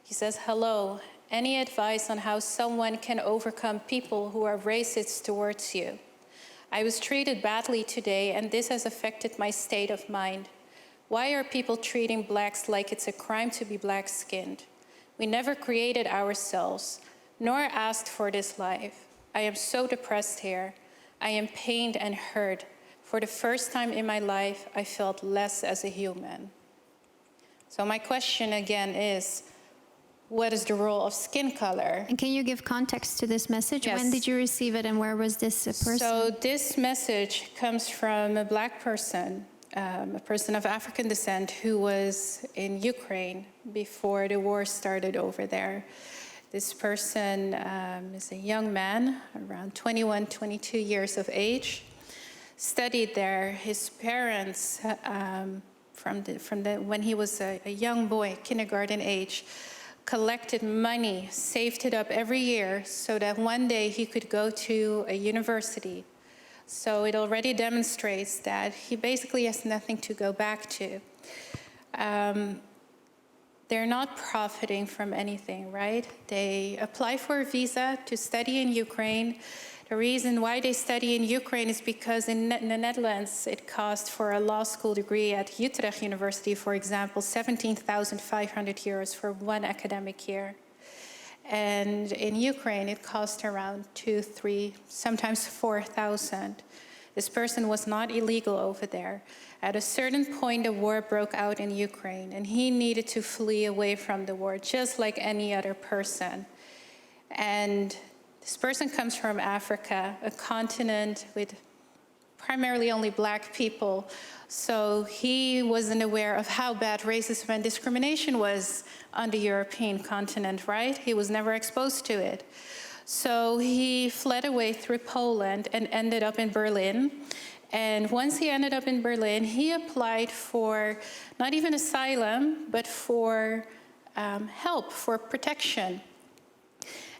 he says, hello, any advice on how someone can overcome people who are racist towards you? I was treated badly today, and this has affected my state of mind. Why are people treating blacks like it's a crime to be black-skinned? We never created ourselves, nor asked for this life. I am so depressed here. I am pained and hurt. For the first time in my life, I felt less as a human. So my question again is, what is the role of skin color? And can you give context to this message? Yes. When did you receive it, and where was this person? So this message comes from a black person, a person of African descent who was in Ukraine before the war started over there. This person is a young man, around 21, 22 years of age, studied there. His parents, when he was a young boy, kindergarten age, collected money, saved it up every year so that one day he could go to a university. So it already demonstrates that he basically has nothing to go back to. They're not profiting from anything, right? They apply for a visa to study in Ukraine. The reason why they study in Ukraine is because in the Netherlands, it costs for a law school degree at Utrecht University, for example, 17,500 euros for one academic year. And in Ukraine, it costs around 2, 3, sometimes 4,000. This person was not illegal over there. At a certain point, the war broke out in Ukraine, and he needed to flee away from the war, just like any other person. And this person comes from Africa, a continent with primarily only black people. So he wasn't aware of how bad racism and discrimination was on the European continent, right? He was never exposed to it. So he fled away through Poland and ended up in Berlin. And once he ended up in Berlin, he applied for not even asylum, but for help, for protection.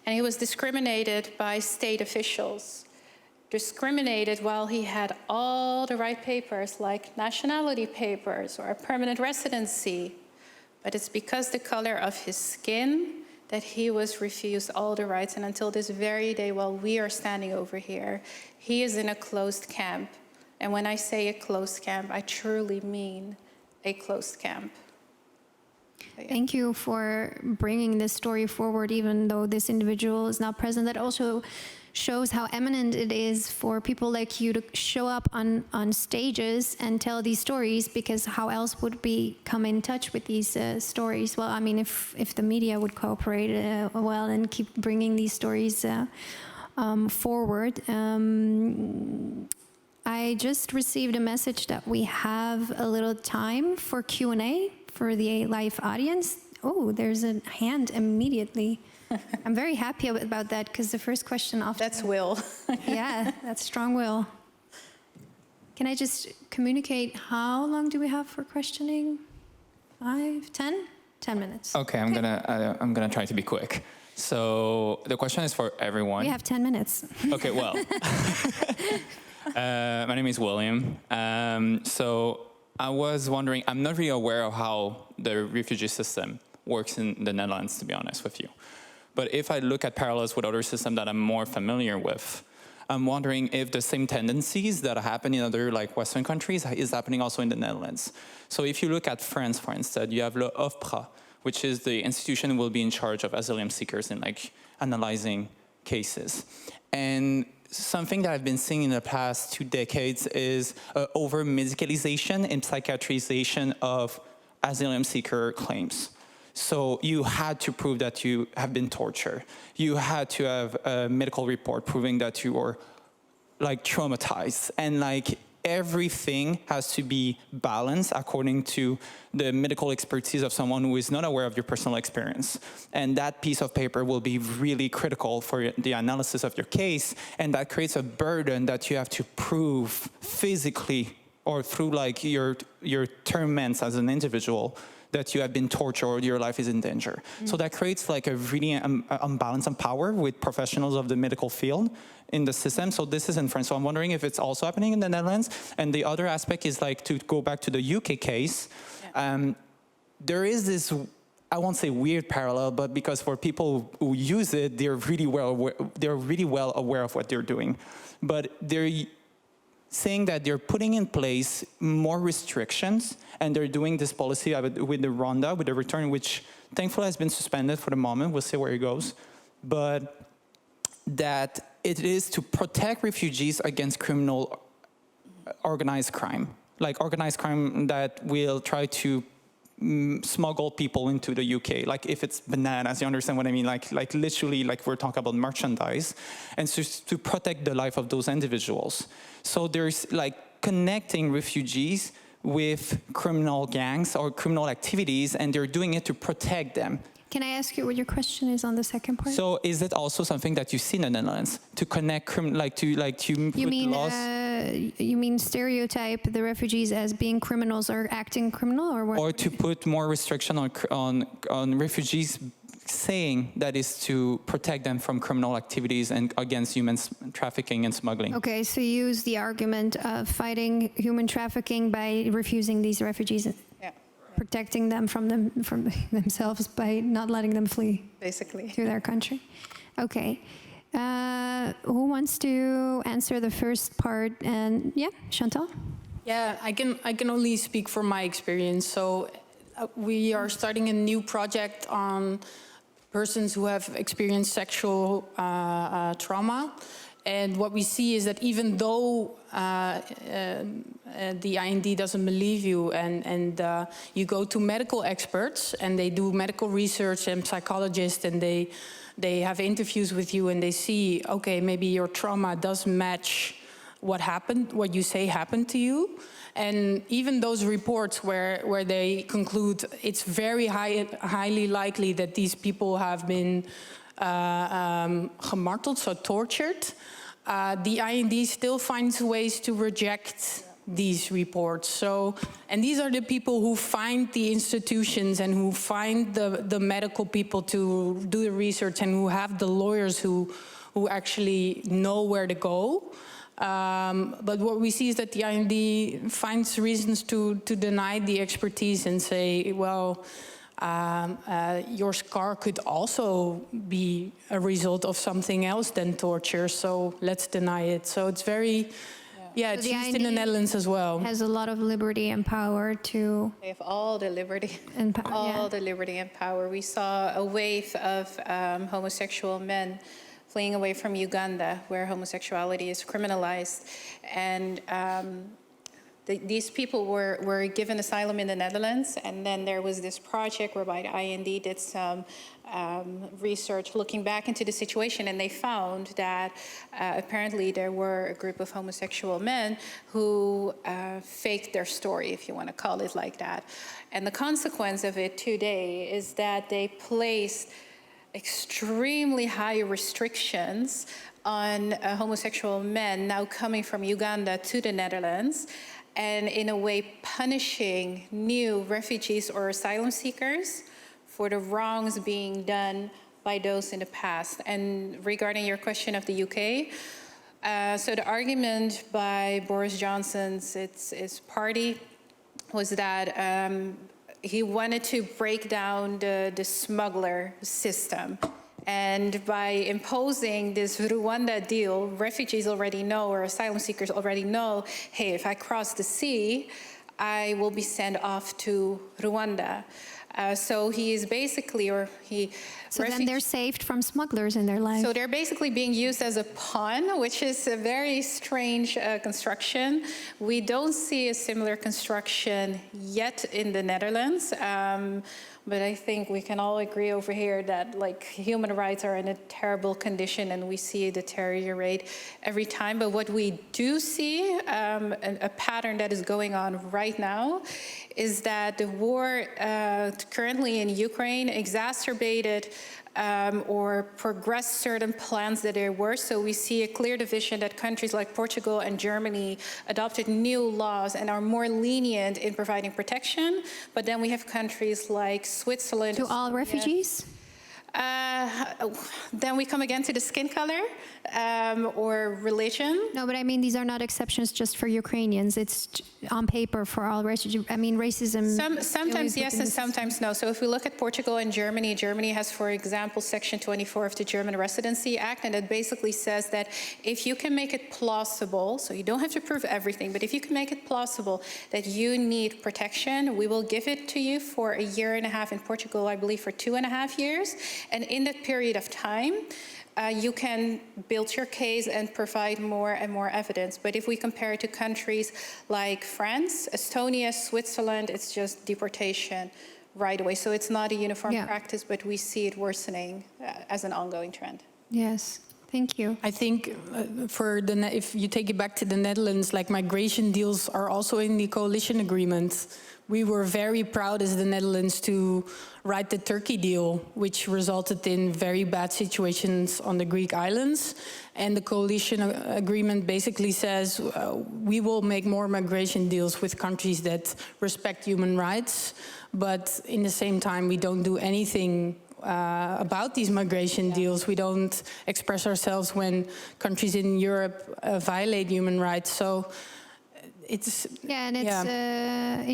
And he was discriminated by state officials. Discriminated while he had all the right papers, like nationality papers or a permanent residency. But it's because the color of his skin that he was refused all the rights. And until this very day, while we are standing over here, he is in a closed camp. And when I say a closed camp, I truly mean a closed camp. So, yeah. Thank you for bringing this story forward, even though this individual is not present. That also shows how eminent it is for people like you to show up on stages and tell these stories, because how else would we come in touch with these stories? Well, I mean, if the media would cooperate well and keep bringing these stories forward. I just received a message that we have a little time for Q&A for the live audience. Oh, there's a hand immediately. I'm very happy about that, because the first question often... That's will. Yeah, that's strong will. Can I just communicate how long do we have for questioning? 5, 10? 10 minutes. Okay, I'm gonna try to be quick. So the question is for everyone. We have 10 minutes. Okay, well, my name is William. So I was wondering, I'm not really aware of how the refugee system works in the Netherlands, to be honest with you. But if I look at parallels with other systems that I'm more familiar with, I'm wondering if the same tendencies that happen in other like Western countries is happening also in the Netherlands. So if you look at France, for instance, you have Le OFPRA, which is the institution will be in charge of asylum seekers and like analyzing cases. And something that I've been seeing in the past 2 decades is over-medicalization and psychiatrization of asylum seeker claims. So you had to prove that you have been tortured. You had to have a medical report proving that you were like traumatized. And like everything has to be balanced according to the medical expertise of someone who is not aware of your personal experience. And that piece of paper will be really critical for the analysis of your case. And that creates a burden that you have to prove physically or through like your torments as an individual that you have been tortured or your life is in danger. So that creates like a really unbalance of power with professionals of the medical field in the system. So this is in France. So I'm wondering if it's also happening in the Netherlands. And the other aspect is like to go back to the UK case. There is this, I won't say weird parallel, but because for people who use it, they're really well aware of what they're doing. But they're saying that they're putting in place more restrictions, and they're doing this policy with the Rwanda, with the return, which thankfully has been suspended for the moment. We'll see where it goes. But that it is to protect refugees against criminal organized crime, like organized crime that will try to smuggle people into the UK, like if it's bananas, you understand what I mean? Like literally, like we're talking about merchandise, and so to protect the life of those individuals. So there's like connecting refugees with criminal gangs or criminal activities, and they're doing it to protect them. Can I ask you what your question is on the second part? So is it also something that you see in the Netherlands to connect You mean stereotype the refugees as being criminals or acting criminal, or what? Or to put more restriction on refugees, saying that is to protect them from criminal activities and against human trafficking and smuggling. Okay, so you use the argument of fighting human trafficking by refusing these refugees, protecting them from themselves by not letting them flee, basically, to their country. Okay. Who wants to answer the first part? And yeah, Chantal? Yeah, I can only speak from my experience. So we are starting a new project on persons who have experienced sexual trauma. And what we see is that even though the IND doesn't believe you and you go to medical experts and they do medical research and psychologists and they have interviews with you and they see, okay, maybe your trauma does match what happened, what you say happened to you. And even those reports where they conclude it's very highly likely that these people have been gemarteld, so tortured, the IND still finds ways to reject these reports. So, and these are the people who find the institutions and who find the medical people to do the research and who have the lawyers who actually know where to go. But what we see is that the IND finds reasons to deny the expertise and say, well, your scar could also be a result of something else than torture, so let's deny it. So it's very, it's used in the Netherlands as well. Has a lot of liberty and power to... They have all the liberty, the liberty and power. We saw a wave of homosexual men fleeing away from Uganda, where homosexuality is criminalized. And these people were given asylum in the Netherlands, and then there was this project whereby the IND did some research looking back into the situation, and they found that apparently there were a group of homosexual men who faked their story, if you want to call it like that. And the consequence of it today is that they placed extremely high restrictions on homosexual men now coming from Uganda to the Netherlands. and in a way punishing new refugees or asylum seekers for the wrongs being done by those in the past. And regarding your question of the UK, so the argument by Boris Johnson's his party was that he wanted to break down the smuggler system. And by imposing this Rwanda deal, refugees already know, or asylum seekers already know, hey, if I cross the sea, I will be sent off to Rwanda. So he is basically, So then they're saved from smugglers in their life. So they're basically being used as a pawn, which is a very strange construction. We don't see a similar construction yet in the Netherlands. But I think we can all agree over here that like human rights are in a terrible condition and we see it deteriorate every time. But what we do see, a pattern that is going on right now, is that the war currently in Ukraine exacerbated or progressed certain plans that there were. So we see a clear division that countries like Portugal and Germany adopted new laws and are more lenient in providing protection. But then we have countries like Switzerland. To all refugees? Then we come again to the skin color or religion. No, but I mean, these are not exceptions just for Ukrainians. It's on paper for all refugees. I mean, racism. Sometimes yes and sometimes no. So if we look at Portugal and Germany, Germany has, for example, Section 24 of the German Residency Act, and it basically says that if you can make it plausible, so you don't have to prove everything, but if you can make it plausible that you need protection, we will give it to you for 1.5 years. In Portugal, I believe for 2.5 years. And in that period of time, you can build your case and provide more and more evidence. But if we compare it to countries like France, Estonia, Switzerland, it's just deportation right away. So it's not a uniform practice, but we see it worsening as an ongoing trend. Yes. Thank you. I think if you take it back to the Netherlands, like migration deals are also in the coalition agreement. We were very proud as the Netherlands to write the Turkey deal, which resulted in very bad situations on the Greek islands. And the coalition agreement basically says we will make more migration deals with countries that respect human rights. But in the same time, we don't do anything about these migration deals. We don't express ourselves when countries in Europe violate human rights. So it's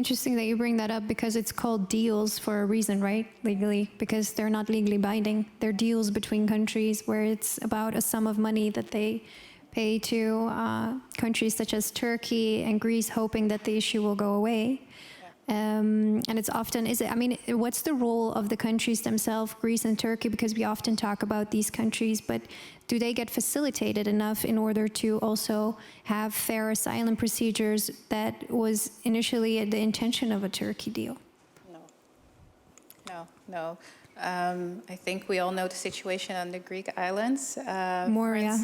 interesting that you bring that up because it's called deals for a reason, right? Legally, because they're not legally binding. They're deals between countries where it's about a sum of money that they pay to countries such as Turkey and Greece, hoping that the issue will go away. And it's often, what's the role of the countries themselves, Greece and Turkey? Because we often talk about these countries, but do they get facilitated enough in order to also have fair asylum procedures that was initially the intention of a Turkey deal? No. I think we all know the situation on the Greek islands. Moria,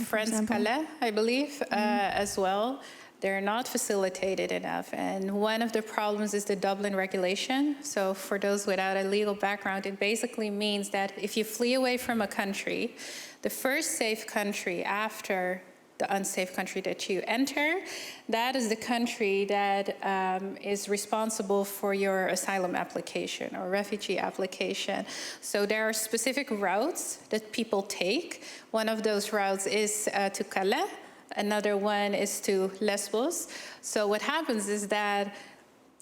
France, Calais, I believe, as well. They're not facilitated enough. And one of the problems is the Dublin regulation. So for those without a legal background, it basically means that if you flee away from a country, the first safe country after the unsafe country that you enter, that is the country that is responsible for your asylum application or refugee application. So there are specific routes that people take. One of those routes is to Calais. Another one is to Lesbos. So what happens is that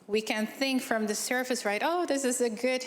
we can think from the surface, right, oh, this is a good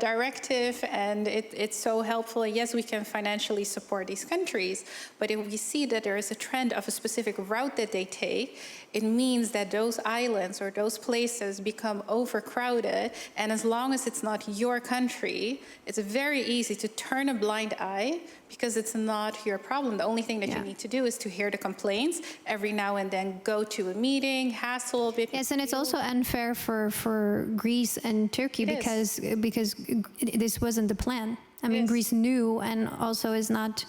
directive and it's so helpful. Yes, we can financially support these countries, but if we see that there is a trend of a specific route that they take, it means that those islands or those places become overcrowded, and as long as it's not your country, it's very easy to turn a blind eye because it's not your problem. The only thing that you need to do is to hear the complaints, every now and then go to a meeting, hassle a bit. Yes, and it's also unfair for Greece and Turkey because this wasn't the plan. I mean, Greece knew and also is not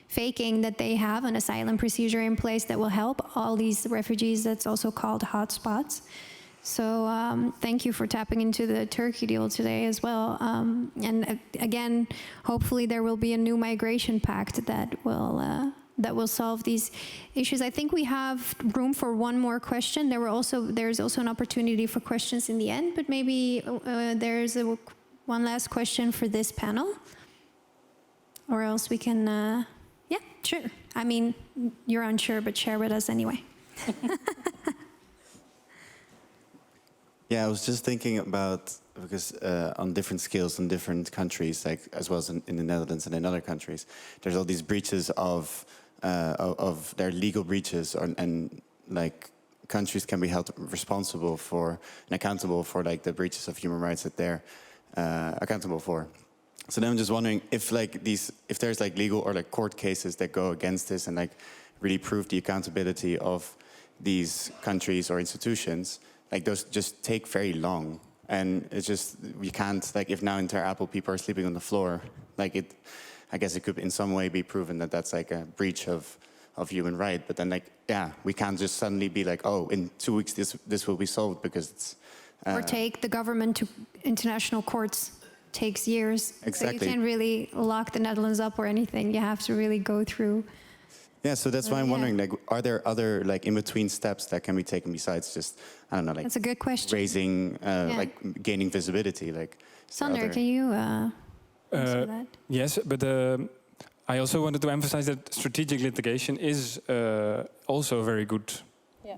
faking that they have an asylum procedure in place that will help all these refugees. That's also called hotspots. So thank you for tapping into the Turkey deal today as well. And again, hopefully there will be a new migration pact that will that will solve these issues. I think we have room for one more question. There's also an opportunity for questions in the end, but maybe there's one last question for this panel, or else we can. Yeah, sure. I mean, you're unsure, but share with us anyway. Yeah, I was just thinking about, because on different scales in different countries, like as well as in the Netherlands and in other countries, there's all these breaches of their legal breaches, and like countries can be held responsible for and accountable for like the breaches of human rights that they're accountable for. So then I'm just wondering if if there's like legal or like court cases that go against this and like really prove the accountability of these countries or institutions, like those just take very long. And it's just, we can't, like if now in Ter Apel people are sleeping on the floor, like I guess it could in some way be proven that that's like a breach of human right. But then like, yeah, we can't just suddenly be like, oh, in 2 weeks this will be solved because it's... Or take the government to international courts. Takes years. Exactly. So you can't really lock the Netherlands up or anything. You have to really go through. Yeah, so that's why I'm wondering, like, are there other like in-between steps that can be taken besides just, I don't know, like That's a good question. raising, like gaining visibility, like. Sander, can you answer that? Yes, but I also wanted to emphasize that strategic litigation is also a very good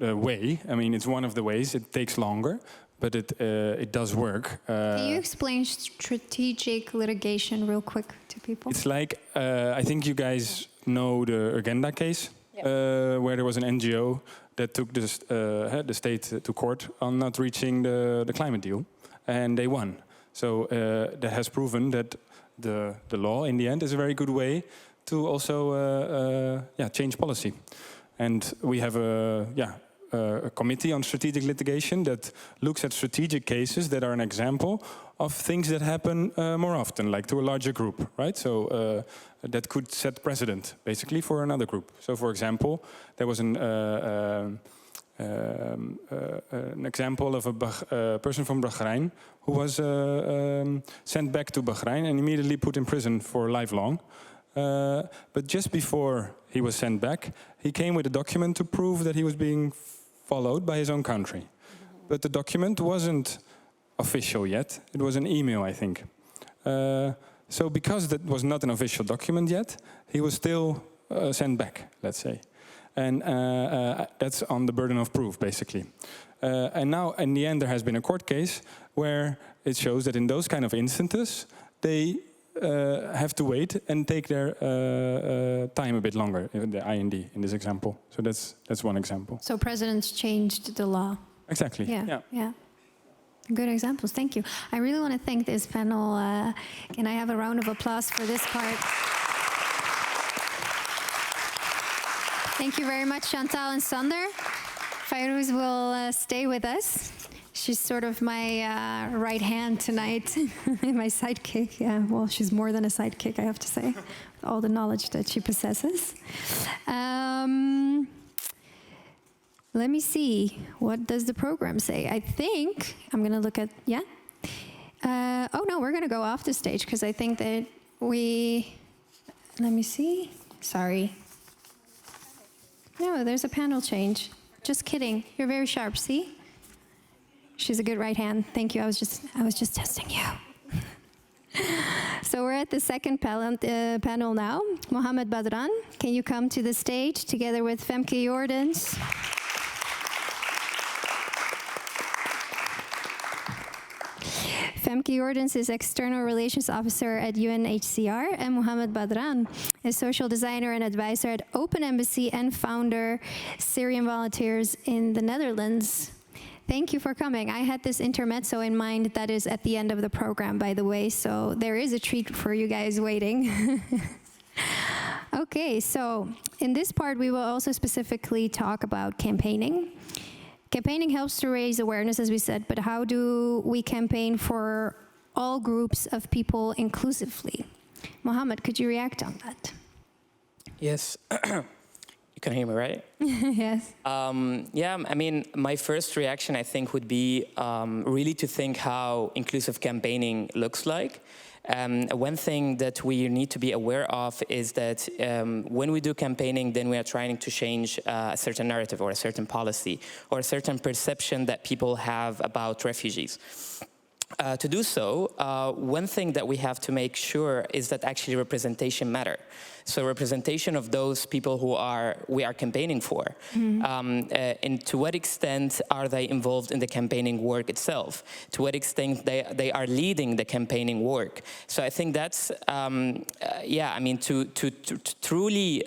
way. I mean, it's one of the ways. It takes longer, but it does work. Can you explain strategic litigation real quick to people? It's like, I think you guys know the Agenda case, where there was an NGO that took the state to court on not reaching the climate deal, and they won. So that has proven that the law, in the end, is a very good way to also change policy. And we have a committee on strategic litigation that looks at strategic cases that are an example of things that happen more often, like to a larger group, right? So that could set precedent, basically, for another group. So, for example, there was an example of a person from Bahrain who was sent back to Bahrain and immediately put in prison for lifelong. But just before he was sent back, he came with a document to prove that he was being followed by his own country. But the document wasn't official yet. It was an email, I think. So because that was not an official document yet, he was still sent back, let's say. And that's on the burden of proof, basically. And now, in the end, there has been a court case where it shows that in those kind of instances, they have to wait and take their time a bit longer, the IND in this example. So that's one example. So presidents changed the law. Exactly. Yeah. Good examples. Thank you. I really want to thank this panel. Can I have a round of applause for this part? Thank you very much, Chantal and Sander. Fairouz will stay with us. She's sort of my right hand tonight, my sidekick. Yeah, well, she's more than a sidekick, I have to say, with all the knowledge that she possesses. Let me see. What does the program say? I think I'm going to look at, oh, no, we're going to go off the stage because I think that let me see. Sorry. No, there's a panel change. Just kidding. You're very sharp, see? She's a good right hand. Thank you. I was just testing you. So we're at the second panel now. Mohammed Badran, can you come to the stage together with Femke Jordens? Femke Jordens is External Relations Officer at UNHCR, and Mohammed Badran is Social Designer and Advisor at Open Embassy and founder Syrian Volunteers in the Netherlands. Thank you for coming. I had this intermezzo in mind that is at the end of the program, by the way, so there is a treat for you guys waiting. Okay, so in this part, we will also specifically talk about campaigning. Campaigning helps to raise awareness, as we said, but how do we campaign for all groups of people inclusively? Mohammed, could you react on that? Yes. You can hear me, right? Yes. I mean, my first reaction, I think, would be really to think how inclusive campaigning looks like. one thing that we need to be aware of is that when we do campaigning, then we are trying to change a certain narrative or a certain policy or a certain perception that people have about refugees. To do so, one thing that we have to make sure is that actually representation matter. So representation of those people who we are campaigning for, and to what extent are they involved in the campaigning work itself? To what extent they are leading the campaigning work? So I think that's, to truly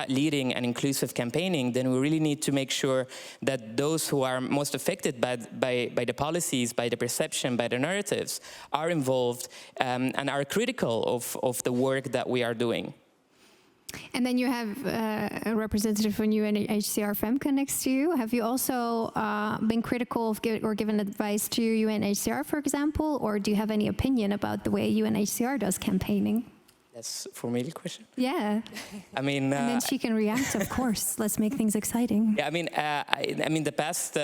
leading an inclusive campaigning, then we really need to make sure that those who are most affected by the policies, by the perception, by the narratives, are involved and are critical of the work that we are doing. And then you have a representative from UNHCR FEMCA next to you. Have you also been critical of or given advice to UNHCR, for example? Or do you have any opinion about the way UNHCR does campaigning? That's for me the question. Yeah. I mean, and then she can react, of course. Let's make things exciting. Yeah, I mean, the past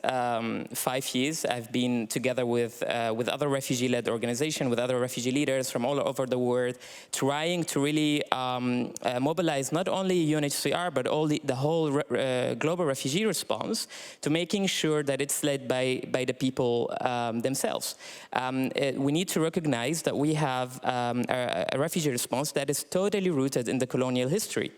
5 years, I've been together with other refugee-led organizations, with other refugee leaders from all over the world, trying to really mobilize not only UNHCR but the whole global refugee response to making sure that it's led by the people themselves. We need to recognize that we have a refugee response that is totally rooted in the colonial history,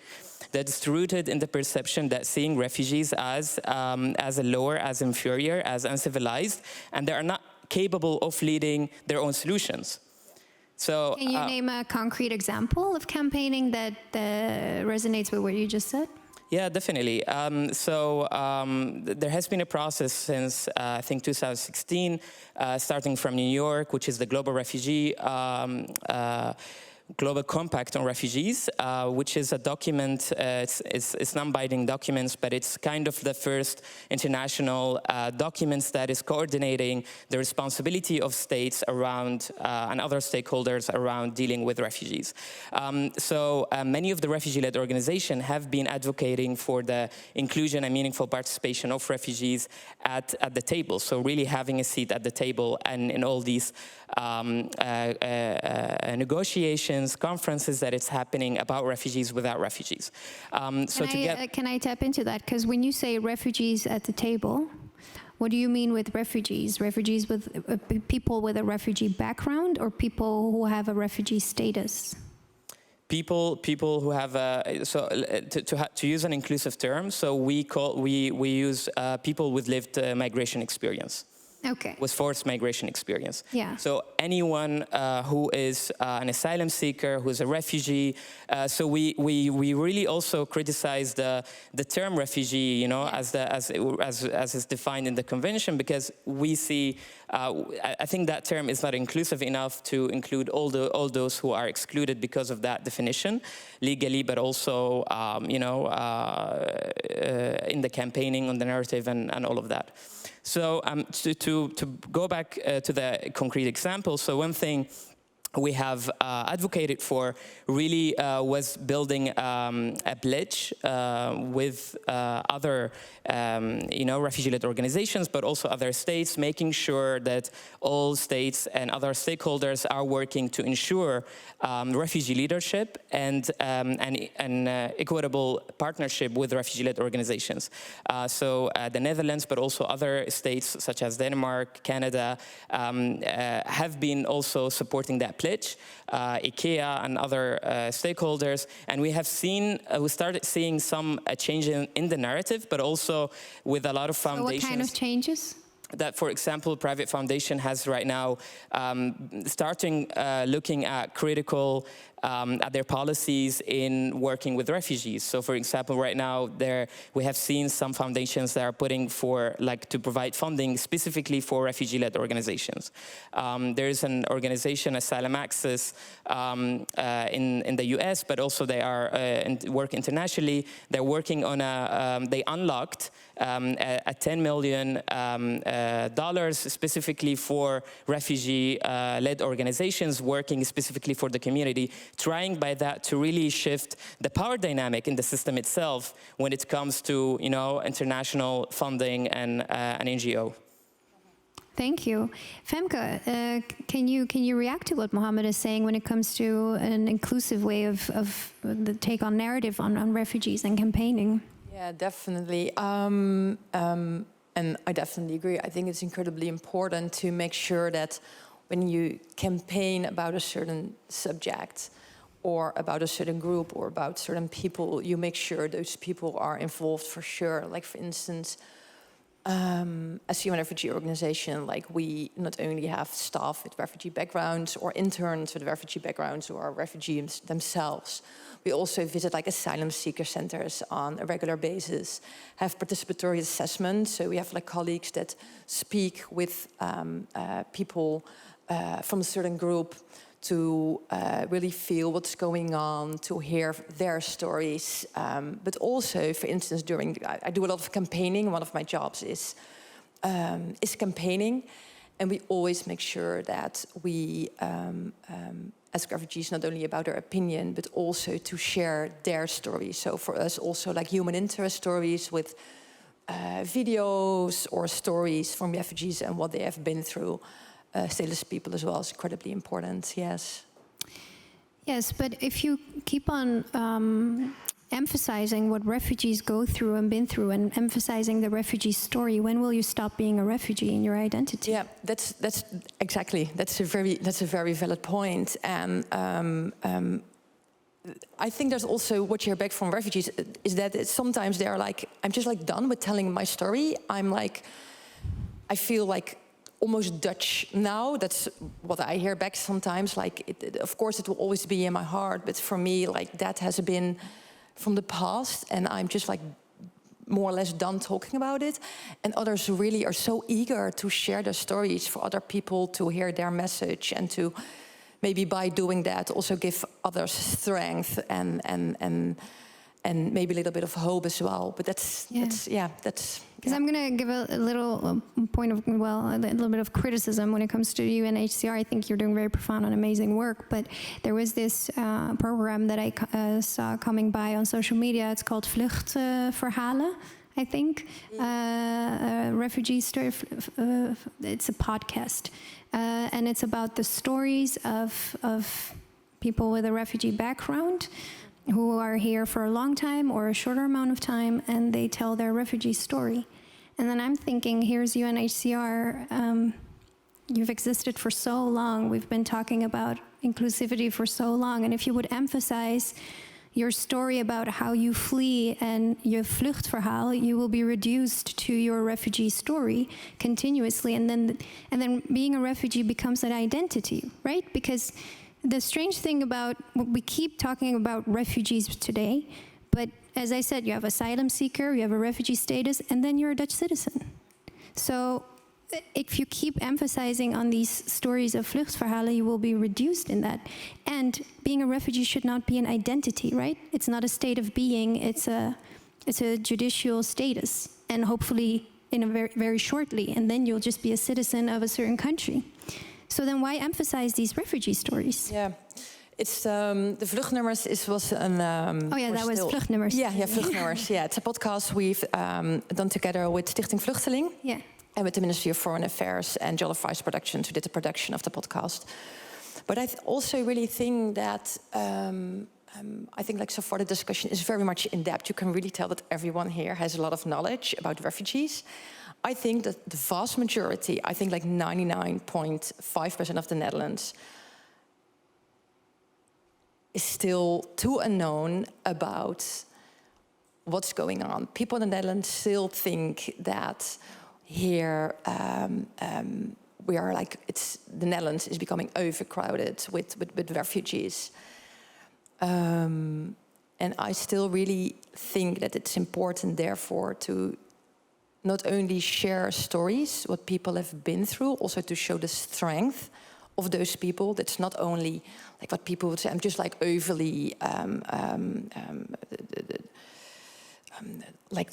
that is rooted in the perception that seeing refugees as a lower, as inferior, as uncivilized, and they are not capable of leading their own solutions. So, can you name a concrete example of campaigning that resonates with what you just said? Yeah, definitely. There has been a process since, I think, 2016, starting from New York, which is the Global Refugee Global Compact on Refugees, which is a document, it's non-binding documents, but it's kind of the first international documents that is coordinating the responsibility of states around and other stakeholders around dealing with refugees. Many of the refugee-led organizations have been advocating for the inclusion and meaningful participation of refugees at the table. So really having a seat at the table and in all these negotiations, conferences that it's happening about refugees without refugees. Can I tap into that? Because when you say refugees at the table, what do you mean with refugees? Refugees with people with a refugee background, or people who have a refugee status? People who have to use an inclusive term. So we use people with lived migration experience. Okay. With forced migration experience. Yeah. So anyone who is an asylum seeker, who's a refugee. So we really also criticize the term refugee, you know, as is defined in the convention, because we see. I think that term is not inclusive enough to include all those who are excluded because of that definition legally, but also in the campaigning, on the narrative, and all of that. So to go back to the concrete example, so one thing we have advocated for really was building a pledge with other refugee-led organizations, but also other states, making sure that all states and other stakeholders are working to ensure refugee leadership and an equitable partnership with refugee-led organizations. The Netherlands, but also other states such as Denmark, Canada, have been also supporting that pledge, IKEA and other stakeholders, and we started seeing some change in the narrative, but also with a lot of foundations. So what kind of changes? That, for example, private foundation has right now starting looking at critical at their policies in working with refugees. So, for example, right now we have seen some foundations that are putting to provide funding specifically for refugee-led organizations. There is an organization, Asylum Access, in the US, but also they are work internationally. They're working on they unlocked a $10 million specifically for refugee-led organizations working specifically for the community, trying by that to really shift the power dynamic in the system itself when it comes to international funding and an NGO. Thank you. Femke, can you react to what Mohammed is saying when it comes to an inclusive way of the take on narrative on refugees and campaigning? Yeah, definitely. And I definitely agree. I think it's incredibly important to make sure that when you campaign about a certain subject or about a certain group or about certain people, you make sure those people are involved for sure. Like, for instance, as a human refugee organization, like, we not only have staff with refugee backgrounds or interns with refugee backgrounds or refugees themselves, we also visit like asylum seeker centers on a regular basis, have participatory assessments. So we have like colleagues that speak with people from a certain group to really feel what's going on, to hear their stories. But also, for instance, I do a lot of campaigning. One of my jobs is campaigning. And we always make sure that we ask refugees not only about their opinion, but also to share their stories. So for us, also like human interest stories with videos or stories from refugees and what they have been through. Stateless people as well is incredibly important, yes. Yes, but if you keep on emphasizing what refugees go through and been through and emphasizing the refugee story, when will you stop being a refugee in your identity? Yeah, that's exactly, that's a very valid point. And I think there's also what you hear back from refugees is that sometimes they're like, I'm just like done with telling my story. I feel like almost Dutch now. That's what I hear back sometimes. Like, of course, it will always be in my heart, but for me, like, that has been from the past, and I'm just like more or less done talking about it. And others really are so eager to share their stories for other people to hear their message, and to maybe by doing that also give others strength and maybe a little bit of hope as well. But that's. Because I'm going to give a little point of, a little bit of criticism when it comes to UNHCR. I think you're doing very profound and amazing work, but there was this program that I saw coming by on social media. It's called Vluchtverhalen, I think. Refugee story, it's a podcast. And it's about the stories of people with a refugee background who are here for a long time or a shorter amount of time, and they tell their refugee story. And then I'm thinking, here's UNHCR, you've existed for so long, we've been talking about inclusivity for so long, and if you would emphasize your story about how you flee and your vluchtverhaal, you will be reduced to your refugee story continuously, and then being a refugee becomes an identity, right? Because the strange thing about, we keep talking about refugees today, but as I said, you have asylum seeker, you have a refugee status, and then you're a Dutch citizen. So if you keep emphasizing on these stories of vluchtverhalen, you will be reduced in that. And being a refugee should not be an identity, right? It's not a state of being, it's a judicial status, and hopefully in a very shortly, and then you'll just be a citizen of a certain country. So then why emphasize these refugee stories? Yeah, it's the Vluchtnummers was an... that was Vluchtnummers. Yeah, Vluchtnummers. Yeah, it's a podcast we've done together with Stichting Vluchteling. Yeah. And with the Ministry of Foreign Affairs and Jollof Rice Productions, who did the production of the podcast. But I also really think that, I think like so far the discussion is very much in depth. You can really tell that everyone here has a lot of knowledge about refugees. I think that the vast majority, I think like 99.5% of the Netherlands is still too unknown about what's going on. People in the Netherlands still think that here we are like, the Netherlands is becoming overcrowded with refugees. And I still really think that it's important, therefore, to not only share stories, what people have been through, also to show the strength of those people. That's not only like what people would say, I'm just like overly, like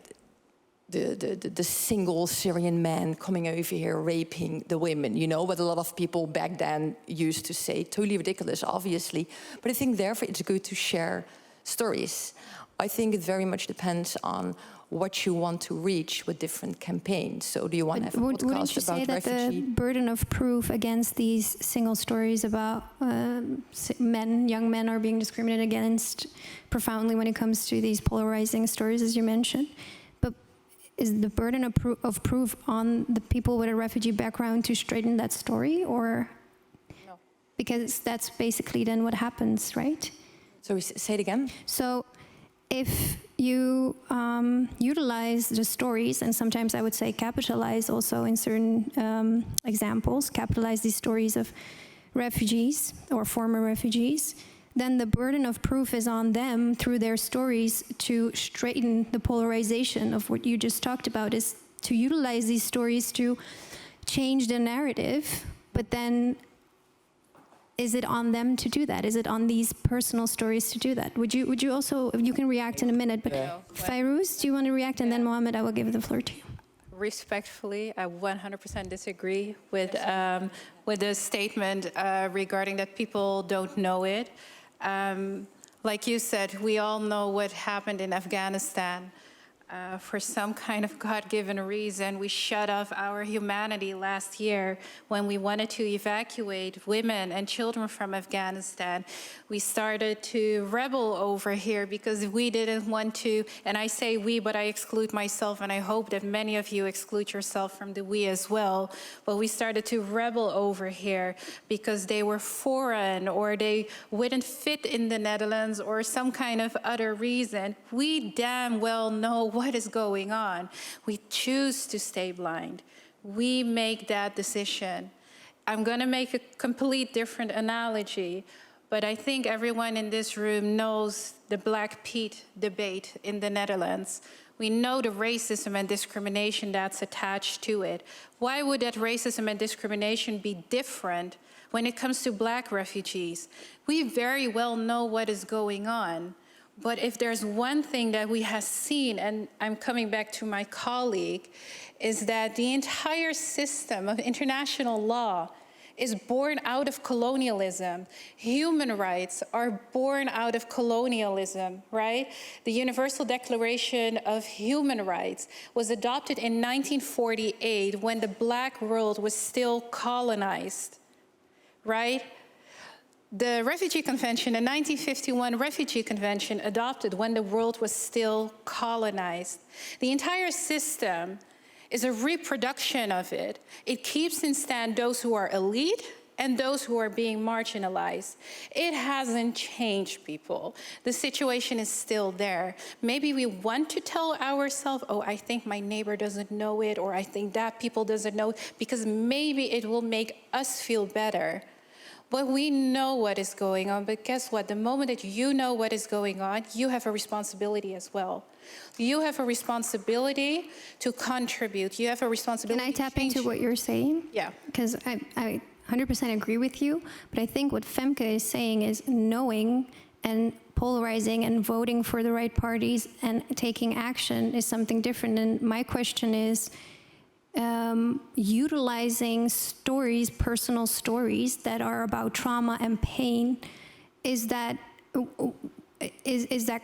the single Syrian man coming over here raping the women, you know, what a lot of people back then used to say. Totally ridiculous, obviously. But I think therefore it's good to share stories. I think it very much depends on what you want to reach with different campaigns. So do you want to have a Wouldn't you podcast say about that refugee? the burden of proof against these single stories about young men are being discriminated against profoundly when it comes to these polarizing stories, as you mentioned? But is the burden of proof on the people with a refugee background to straighten that story, or? No. Because that's basically then what happens, right? Sorry, say it again. So if you utilize the stories, and sometimes I would say capitalize also in certain examples, capitalize these stories of refugees or former refugees, then the burden of proof is on them through their stories to straighten the polarization of what you just talked about, is to utilize these stories to change the narrative, but then is it on them to do that? Is it on these personal stories to do that? Would you also, you can react in a minute, but Fairouz, do you want to react? And then Mohammed, I will give the floor to you. Respectfully, I 100% disagree with the statement regarding that people don't know it. Like you said, we all know what happened in Afghanistan. For some kind of God-given reason, we shut off our humanity last year when we wanted to evacuate women and children from Afghanistan. We started to rebel over here because we didn't want to, and I say we, but I exclude myself, and I hope that many of you exclude yourself from the we as well. But we started to rebel over here because they were foreign, or they wouldn't fit in the Netherlands, or some kind of other reason. We damn well know what is going on. We choose to stay blind. We make that decision. I'm going to make a complete different analogy, but I think everyone in this room knows the Black Pete debate in the Netherlands. We know the racism and discrimination that's attached to it. Why would that racism and discrimination be different when it comes to Black refugees? We very well know what is going on. But if there's one thing that we have seen, and I'm coming back to my colleague, is that the entire system of international law is born out of colonialism. Human rights are born out of colonialism, right? The Universal Declaration of Human Rights was adopted in 1948 when the Black world was still colonized, right? The Refugee Convention, the 1951 Refugee Convention, adopted when the world was still colonized. The entire system is a reproduction of it. It keeps in stand those who are elite and those who are being marginalized. It hasn't changed, people. The situation is still there. Maybe we want to tell ourselves, oh, I think my neighbor doesn't know it, or I think that people doesn't know, because maybe it will make us feel better. But we know what is going on, but guess what? The moment that you know what is going on, you have a responsibility as well. You have a responsibility to contribute. You have a responsibility. Can I tap into what you're saying? Yeah. Because I 100% agree with you, but I think what Femke is saying is knowing and polarizing and voting for the right parties and taking action is something different. And my question is, utilizing stories, personal stories that are about trauma and pain, is that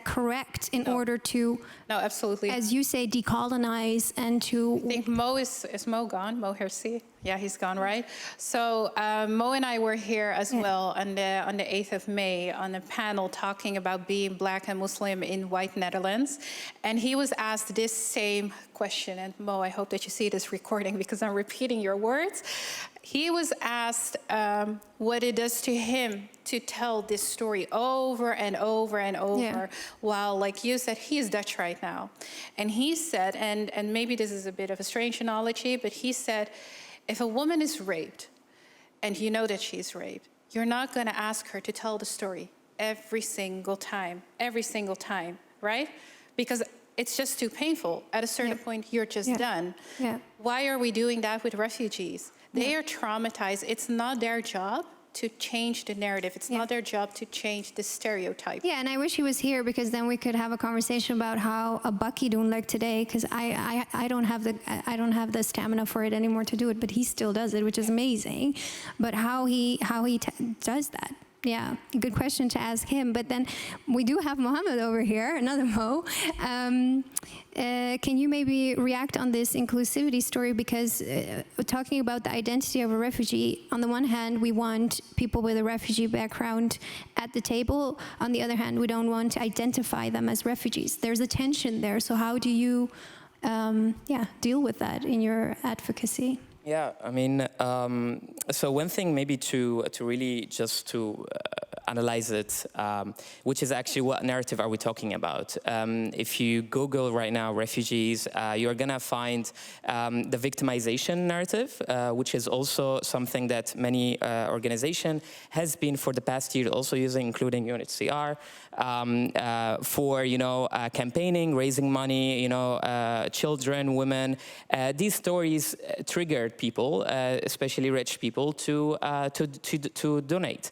correct in order to, no, absolutely, as you say, decolonize and to? I think Mo is Mo gone? Mo Hersi? Yeah, he's gone, right? So Mo and I were here as well on the 8th of May on a panel talking about being Black and Muslim in white Netherlands. And he was asked this same question. And Mo, I hope that you see this recording because I'm repeating your words. He was asked what it does to him to tell this story over and over and over, while, like you said, he is Dutch right now. And he said, and maybe this is a bit of a strange analogy, but he said, if a woman is raped and you know that she's raped, you're not going to ask her to tell the story every single time, right? Because it's just too painful. At a certain point, you're just done. Yeah. Why are we doing that with refugees? They are traumatized. It's not their job to change the narrative. It's not their job to change the stereotype. Yeah, and I wish he was here because then we could have a conversation about how a bakkie doen like today, because I don't have the stamina for it anymore to do it, but he still does it, which is amazing. But how he does that. Yeah, good question to ask him. But then we do have Mohammed over here, another Mo. Can you maybe react on this inclusivity story? Because talking about the identity of a refugee, on the one hand, we want people with a refugee background at the table. On the other hand, we don't want to identify them as refugees. There's a tension there. So how do you deal with that in your advocacy? Yeah, I mean, so one thing maybe to really just to analyze it, which is actually what narrative are we talking about? If you Google right now refugees, you're gonna find the victimization narrative, which is also something that many organization has been for the past year also using, including UNHCR, for campaigning, raising money, children, women. These stories triggered people, especially rich people, to donate.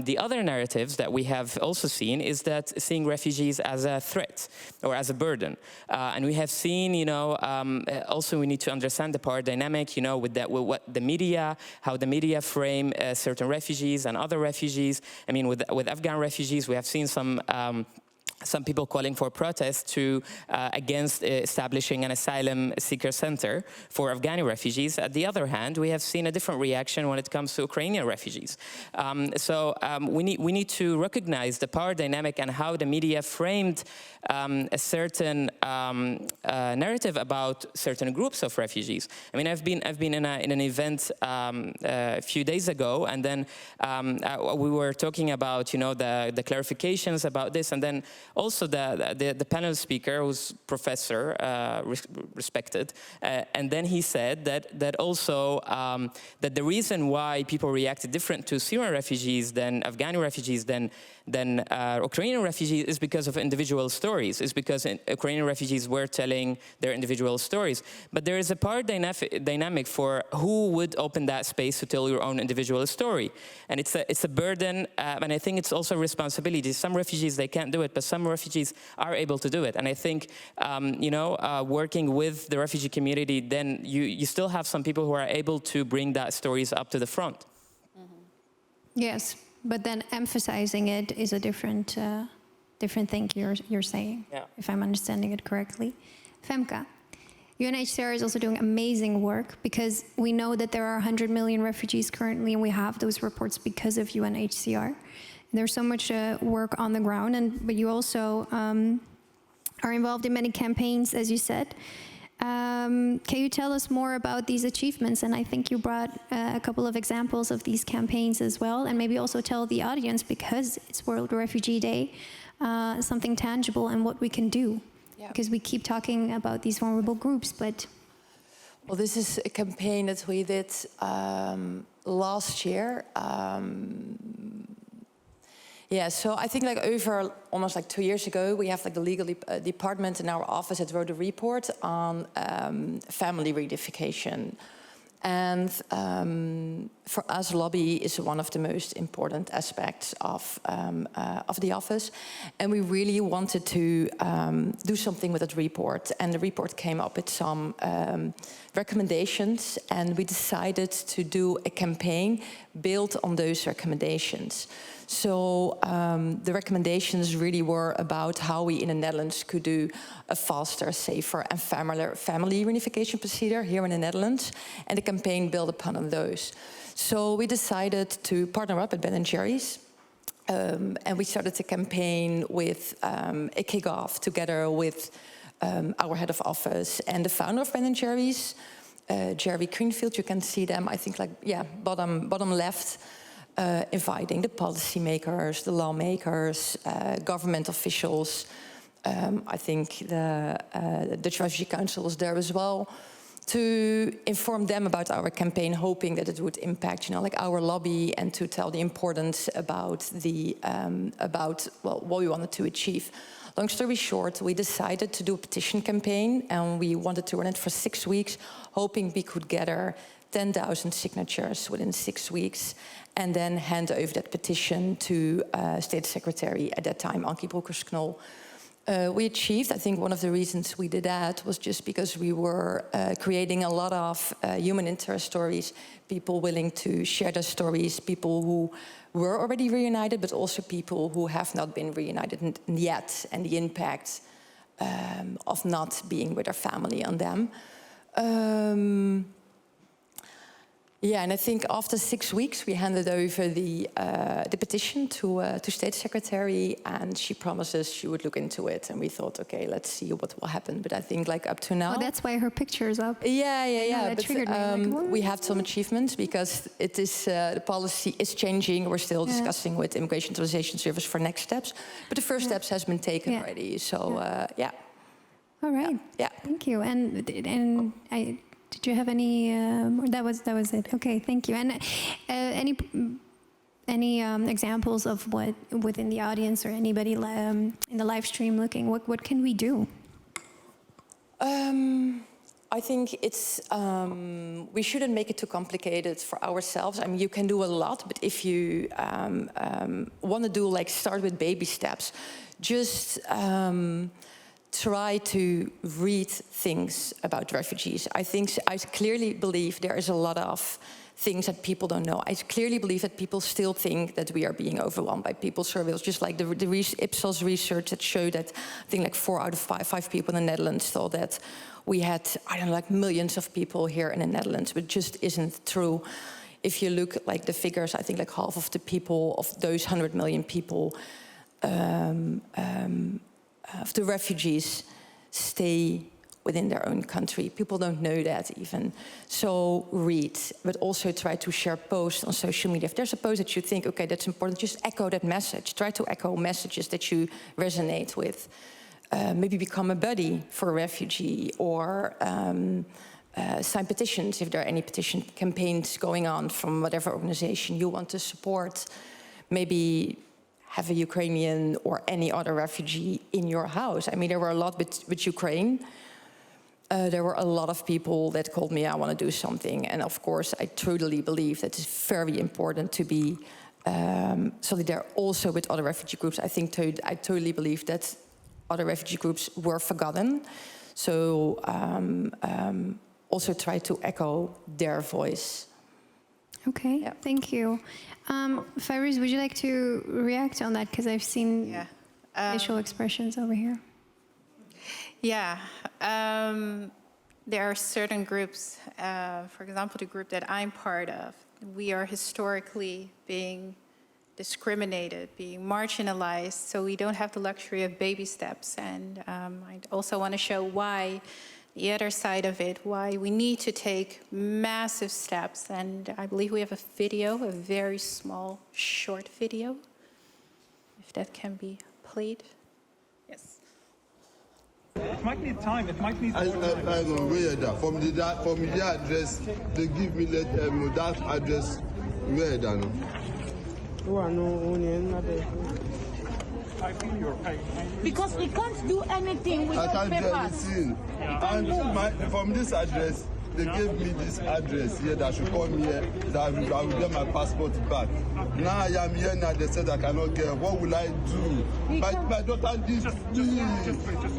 The other narratives that we have also seen is that seeing refugees as a threat or as a burden, and we have seen, also we need to understand the power dynamic, with what the media, how the media frame certain refugees and other refugees. I mean, with Afghan refugees, we have seen some people calling for protests against establishing an asylum seeker center for Afghani refugees. At the other hand, we have seen a different reaction when it comes to Ukrainian refugees. We need to recognize the power dynamic and how the media framed a certain narrative about certain groups of refugees. I mean, I've been in an event a few days ago, and then we were talking about the clarifications about this, and then also the panel speaker, who's professor, respected, and then he said that also that the reason why people reacted different to Syrian refugees than Afghani refugees than Ukrainian refugees is because of individual stories. It's because Ukrainian refugees were telling their individual stories. But there is a power dynamic for who would open that space to tell your own individual story. And it's a burden, and I think it's also a responsibility. Some refugees, they can't do it, but some refugees are able to do it. And I think, working with the refugee community, then you still have some people who are able to bring that stories up to the front. Mm-hmm. Yes. But then emphasizing it is a different thing you're saying, if I'm understanding it correctly. Femke, UNHCR is also doing amazing work because we know that there are 100 million refugees currently, and we have those reports because of UNHCR. There's so much work on the ground, but you also are involved in many campaigns, as you said. Can you tell us more about these achievements? And I think you brought a couple of examples of these campaigns as well, and maybe also tell the audience, because it's World Refugee Day, something tangible and what we can do. Yeah. Because we keep talking about these vulnerable groups, but... Well, this is a campaign that we did last year. Yeah, so I think over almost 2 years ago, we have the legal department in our office that wrote a report on family reunification. And for us, lobby is one of the most important aspects of the office. And we really wanted to do something with that report. And the report came up with some recommendations. And we decided to do a campaign built on those recommendations. So the recommendations really were about how we in the Netherlands could do a faster, safer and family reunification procedure here in the Netherlands. And the campaign built upon those. So we decided to partner up at Ben & Jerry's. And we started the campaign with a kickoff together with our head of office and the founder of Ben & Jerry's, Jerry Greenfield. You can see them, I think, bottom left. Inviting the policymakers, the lawmakers, government officials. I think the Dutch Refugee Council was there as well, to inform them about our campaign, hoping that it would impact, our lobby, and to tell the importance about what we wanted to achieve. Long story short, we decided to do a petition campaign, and we wanted to run it for 6 weeks, hoping we could gather 10,000 signatures within 6 weeks, and then hand over that petition to State Secretary at that time, Ankie Broekers-Knol. we achieved. I think one of the reasons we did that was just because we were creating a lot of human interest stories, people willing to share their stories, people who were already reunited, but also people who have not been reunited yet, and the impact of not being with their family on them. Yeah, and I think after 6 weeks, we handed over the petition to State Secretary, and she promises she would look into it. And we thought, okay, let's see what will happen. But I think, like, up to now, Oh, that's why her picture is up. yeah. That But triggered me. Like, what? we had some achievements because it is the policy is changing. We're still discussing with Immigration Authorization Service for next steps, but the first steps has been taken already. So yeah. All right. Yeah. Thank you. And did you have any? That was it. Okay. Thank you. And any examples of what within the audience or anybody in the live stream looking? What can we do? I think it's we shouldn't make it too complicated for ourselves. I mean, you can do a lot, but if you want to do, like, start with baby steps, just try to read things about refugees. I clearly believe there is a lot of things that people don't know. I clearly believe that people still think that we are being overwhelmed by people surveillance, just like the Ipsos research that showed that I think like 4 out of 5 people in the Netherlands thought that we had, I don't know, like millions of people here in the Netherlands, but just isn't true. If you look like the figures, I think like half of the people, of those 100 million people, of the refugees stay within their own country. People don't know that even. So read, but also try to share posts on social media. If there's a post that you think, okay, that's important, just echo that message. Try to echo messages that you resonate with. Maybe become a buddy for a refugee, or sign petitions if there are any petition campaigns going on from whatever organization you want to support. Maybe have a Ukrainian or any other refugee in your house. I mean, there were a lot with Ukraine. There were a lot of people that called me, I want to do something. And of course, I truly believe that it's very important to be solidarity also with other refugee groups. I totally believe that other refugee groups were forgotten. So also try to echo their voice. Okay, Yeah. thank you. Fairuz, would you like to react on that? Because I've seen facial expressions over here. Yeah, there are certain groups, for example, the group that I'm part of, we are historically being discriminated, being marginalized, so we don't have the luxury of baby steps. And I also want to show why, the other side of it, why we need to take massive steps. And I believe we have a video, a very small, short video, if that can be played. Yes. It might need time. It might need more time. I know where that from the address they give me that address where that no. I feel your pain. Because we can't do anything I without can't do papers. anything. And from this address, they gave me this address here that I should come here, that I will get my passport back. Now I am here now, they said I cannot get. What will I do? My daughter needs me.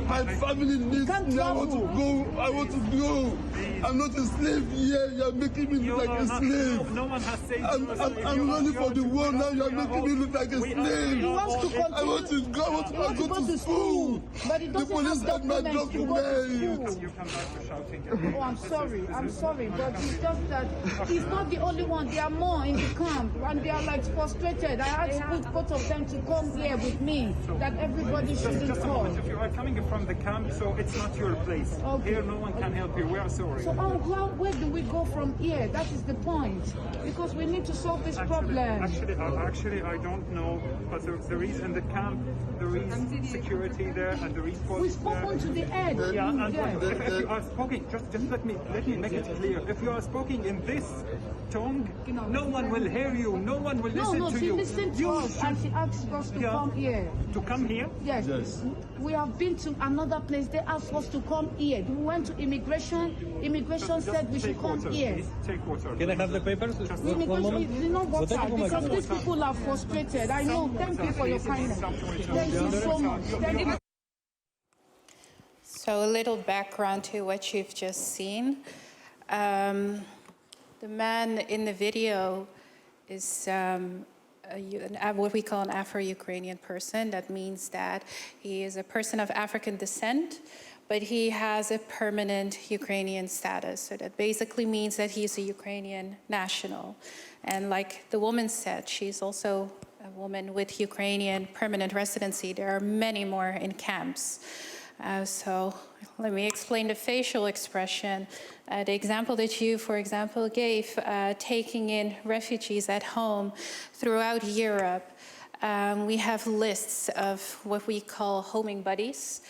My family needs me. I want to go. I want to go. I'm not a slave here. You're making me look like a slave. No one has said I'm running for the world now. You're making me look like a slave. He wants to continue. I want to go. I want to go to school. But he The doesn't police have had my documents to go to document. school. you come back to shouting. Oh, I'm sorry, but it's just that he's not the only one. There are more in the camp, and they are like frustrated. I asked both of them to come here with me, that everybody shouldn't Just a call. moment. If you are coming from the camp, so it's not your place. Okay. Here, no one can help you. We are sorry. So where do we go from here? That is the point, because we need to solve this problem. Actually, I don't know, but there is in the camp, there is security there, and there is police We've spoken to the head. Yeah, and Yeah. if you are speaking, just let me make it clear. If you are speaking in this tongue, no one will hear you. No one will listen to she you. listened to us and she asked us to come here. To come here? Yes. We have been to another place. They asked us to come here. We went to immigration. Immigration said we should come here. Take water. Can I have the papers? Immigration is not water because these people are frustrated. I know. Thank you for your kindness. Thank you so much. Thank you. So a little background to what you've just seen. The man in the video is what we call an Afro-Ukrainian person. That means that he is a person of African descent, but he has a permanent Ukrainian status. So that basically means that he's a Ukrainian national. And like the woman said, she's also a woman with Ukrainian permanent residency. There are many more in camps. So let me explain the facial expression. The example that you, for example, gave, taking in refugees at home throughout Europe. We have lists of what we call homing buddies,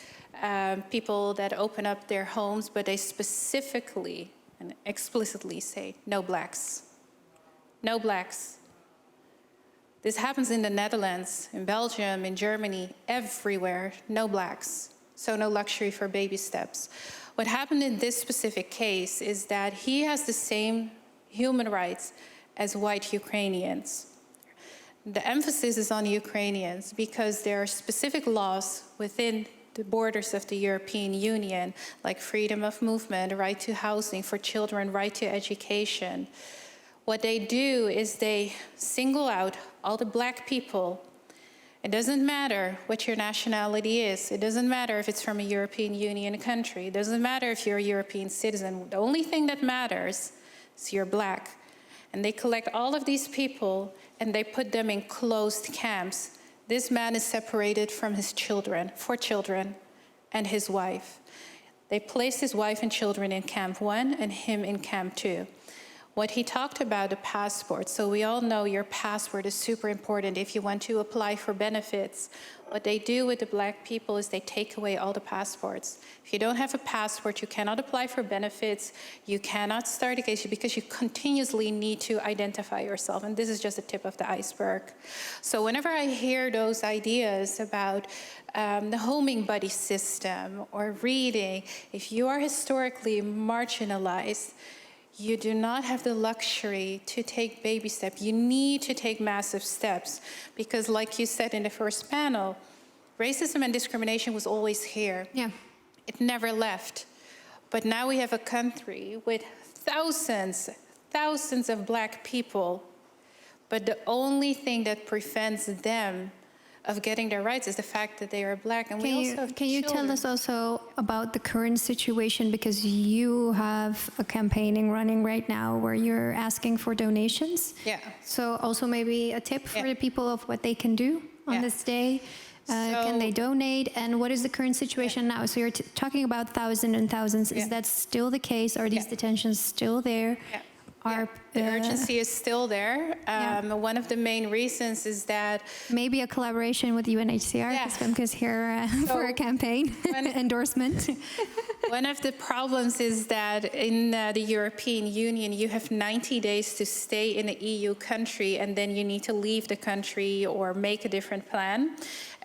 people that open up their homes, but they specifically and explicitly say, no blacks. No blacks. This happens in the Netherlands, in Belgium, in Germany, everywhere, no blacks. So no luxury for baby steps. What happened in this specific case is that he has the same human rights as white Ukrainians. The emphasis is on Ukrainians because there are specific laws within the borders of the European Union, like freedom of movement, right to housing for children, right to education. What they do is they single out all the black people. It doesn't matter what your nationality is. It doesn't matter if it's from a European Union country. It doesn't matter if you're a European citizen. The only thing that matters is you're black. And they collect all of these people and they put them in closed camps. This man is separated from his children, 4 children, and his wife. They placed his wife and children in Camp 1 and him in Camp 2. What he talked about, the passport. So we all know your passport is super important if you want to apply for benefits. What they do with the black people is they take away all the passports. If you don't have a passport, you cannot apply for benefits. You cannot start a case because you continuously need to identify yourself. And this is just the tip of the iceberg. So whenever I hear those ideas about the homing buddy system or reading, if you are historically marginalized, you do not have the luxury to take baby steps. You need to take massive steps because, like you said in the first panel, racism and discrimination was always here. Yeah. It never left. But now we have a country with thousands of black people, but the only thing that prevents them of getting their rights is the fact that they are black. And Can you tell us also about the current situation, because you have a campaigning running right now where you're asking for donations. Yeah. So also maybe a tip for the people of what they can do on this day. Can they donate? And what is the current situation now? So you're talking about thousands and thousands. Is that still the case? Are these detentions still there? The urgency is still there. One of the main reasons is that maybe a collaboration with UNHCR, because Femke's here for a campaign endorsement. One of the problems is that in the European Union, you have 90 days to stay in an EU country, and then you need to leave the country or make a different plan.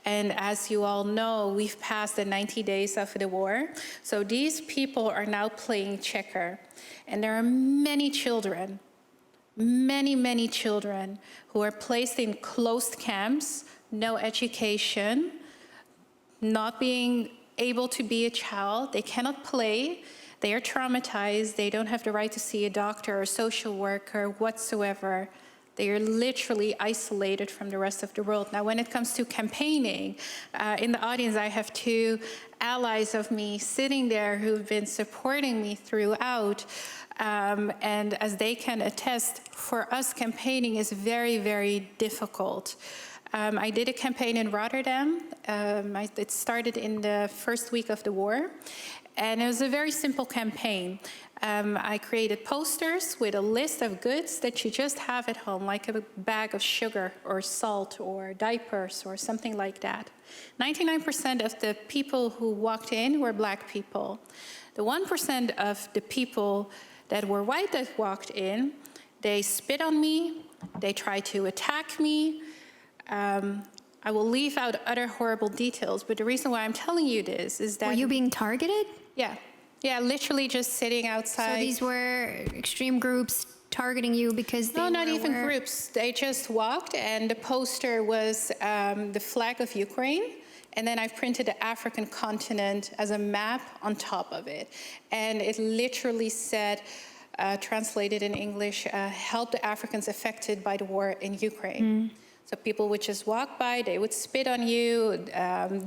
And as you all know, we've passed the 90 days of the war. So these people are now playing checker. And there are many children, many children who are placed in closed camps, no education, not being able to be a child. They cannot play. They are traumatized. They don't have the right to see a doctor or social worker whatsoever. They are literally isolated from the rest of the world. Now, when it comes to campaigning, in the audience, I have 2 allies of me sitting there who've been supporting me throughout. And as they can attest, for us, campaigning is very, very difficult. I did a campaign in Rotterdam. It started in the first week of the war. And it was a very simple campaign. I created posters with a list of goods that you just have at home, like a bag of sugar or salt or diapers or something like that. 99% of the people who walked in were black people. The 1% of the people that were white that walked in, they spit on me, they tried to attack me. I will leave out other horrible details, but the reason why I'm telling you this is that— Were you being targeted? Yeah, literally just sitting outside. So these were extreme groups targeting you because they No, not were even aware. groups. They just walked, and the poster was the flag of Ukraine, And then I've printed the African continent as a map on top of it. And it literally said, translated in English, help the Africans affected by the war in Ukraine. So people would just walk by, they would spit on you.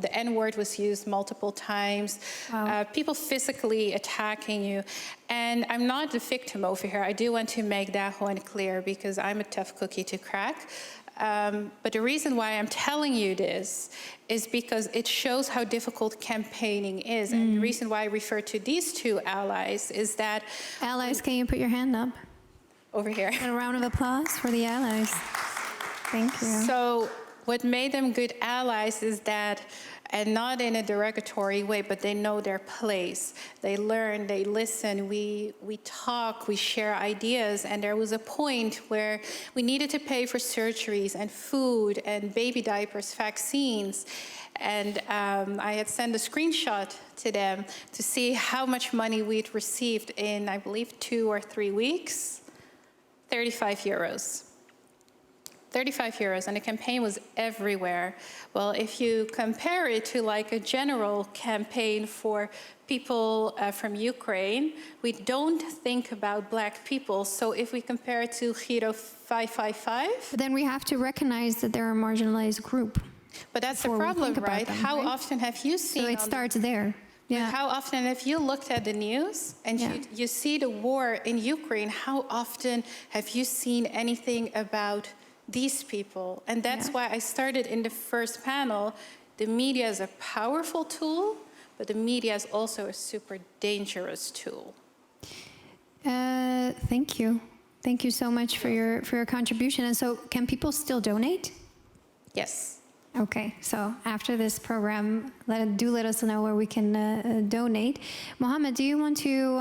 The N-word was used multiple times. Wow. People physically attacking you. And I'm not the victim over here. I do want to make that one clear because I'm a tough cookie to crack. But the reason why I'm telling you this is because it shows how difficult campaigning is. And the reason why I refer to these two allies is that... Allies, can you put your hand up? Over here. And a round of applause for the allies. Thank you. So what made them good allies is that, and not in a derogatory way, but they know their place. They learn, they listen, we talk, we share ideas. And there was a point where we needed to pay for surgeries and food and baby diapers, vaccines. And I had sent a screenshot to them to see how much money we'd received in, I believe, 2 or 3 weeks. 35 euros. 35 euros, and the campaign was everywhere. Well, if you compare it to like a general campaign for people from Ukraine, we don't think about black people. So if we compare it to Giro 555... But then we have to recognize that they're a marginalized group. But that's the problem, right? Them, How right? often have you seen... So it starts there. Yeah. How often have you looked at the news and you see the war in Ukraine, how often have you seen anything about these people? And that's why I started in the first panel. The media is a powerful tool, but the media is also a super dangerous tool. Thank you. Thank you so much for your contribution. And so can people still donate? Yes. Okay, so after this program, let us know where we can donate. Mohammed, do you want to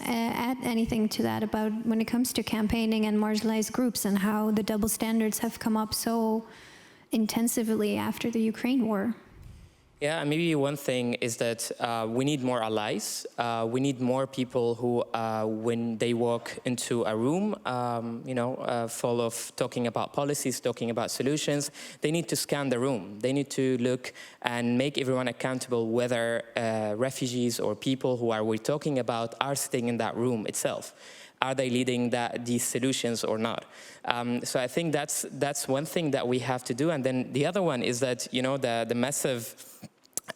add anything to that about when it comes to campaigning and marginalized groups and how the double standards have come up so intensively after the Ukraine war? Yeah, maybe one thing is that we need more allies. We need more people who, when they walk into a room, full of talking about policies, talking about solutions, they need to scan the room. They need to look and make everyone accountable, whether refugees or people who we're talking about are sitting in that room itself. Are they leading these solutions or not? So I think that's one thing that we have to do. And then the other one is that, the massive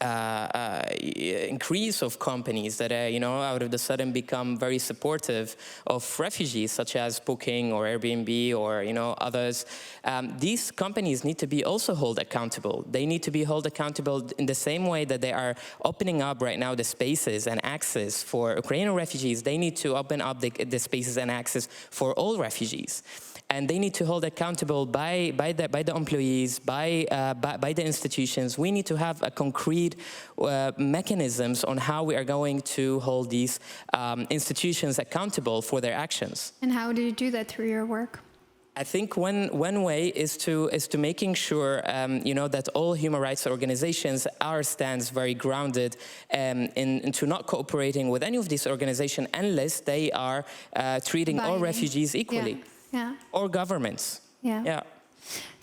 increase of companies that, out of the sudden become very supportive of refugees, such as Booking or Airbnb or, others. These companies need to be also held accountable. They need to be held accountable in the same way that they are opening up right now the spaces and access for Ukrainian refugees. They need to open up the spaces and access for all refugees. And they need to hold accountable by the employees, by the institutions. We need to have a concrete mechanisms on how we are going to hold these institutions accountable for their actions. And how do you do that through your work? I think one way is to making sure that all human rights organizations stands very grounded into not cooperating with any of these organizations unless they are treating all refugees equally. Yeah. Or governments. Yeah.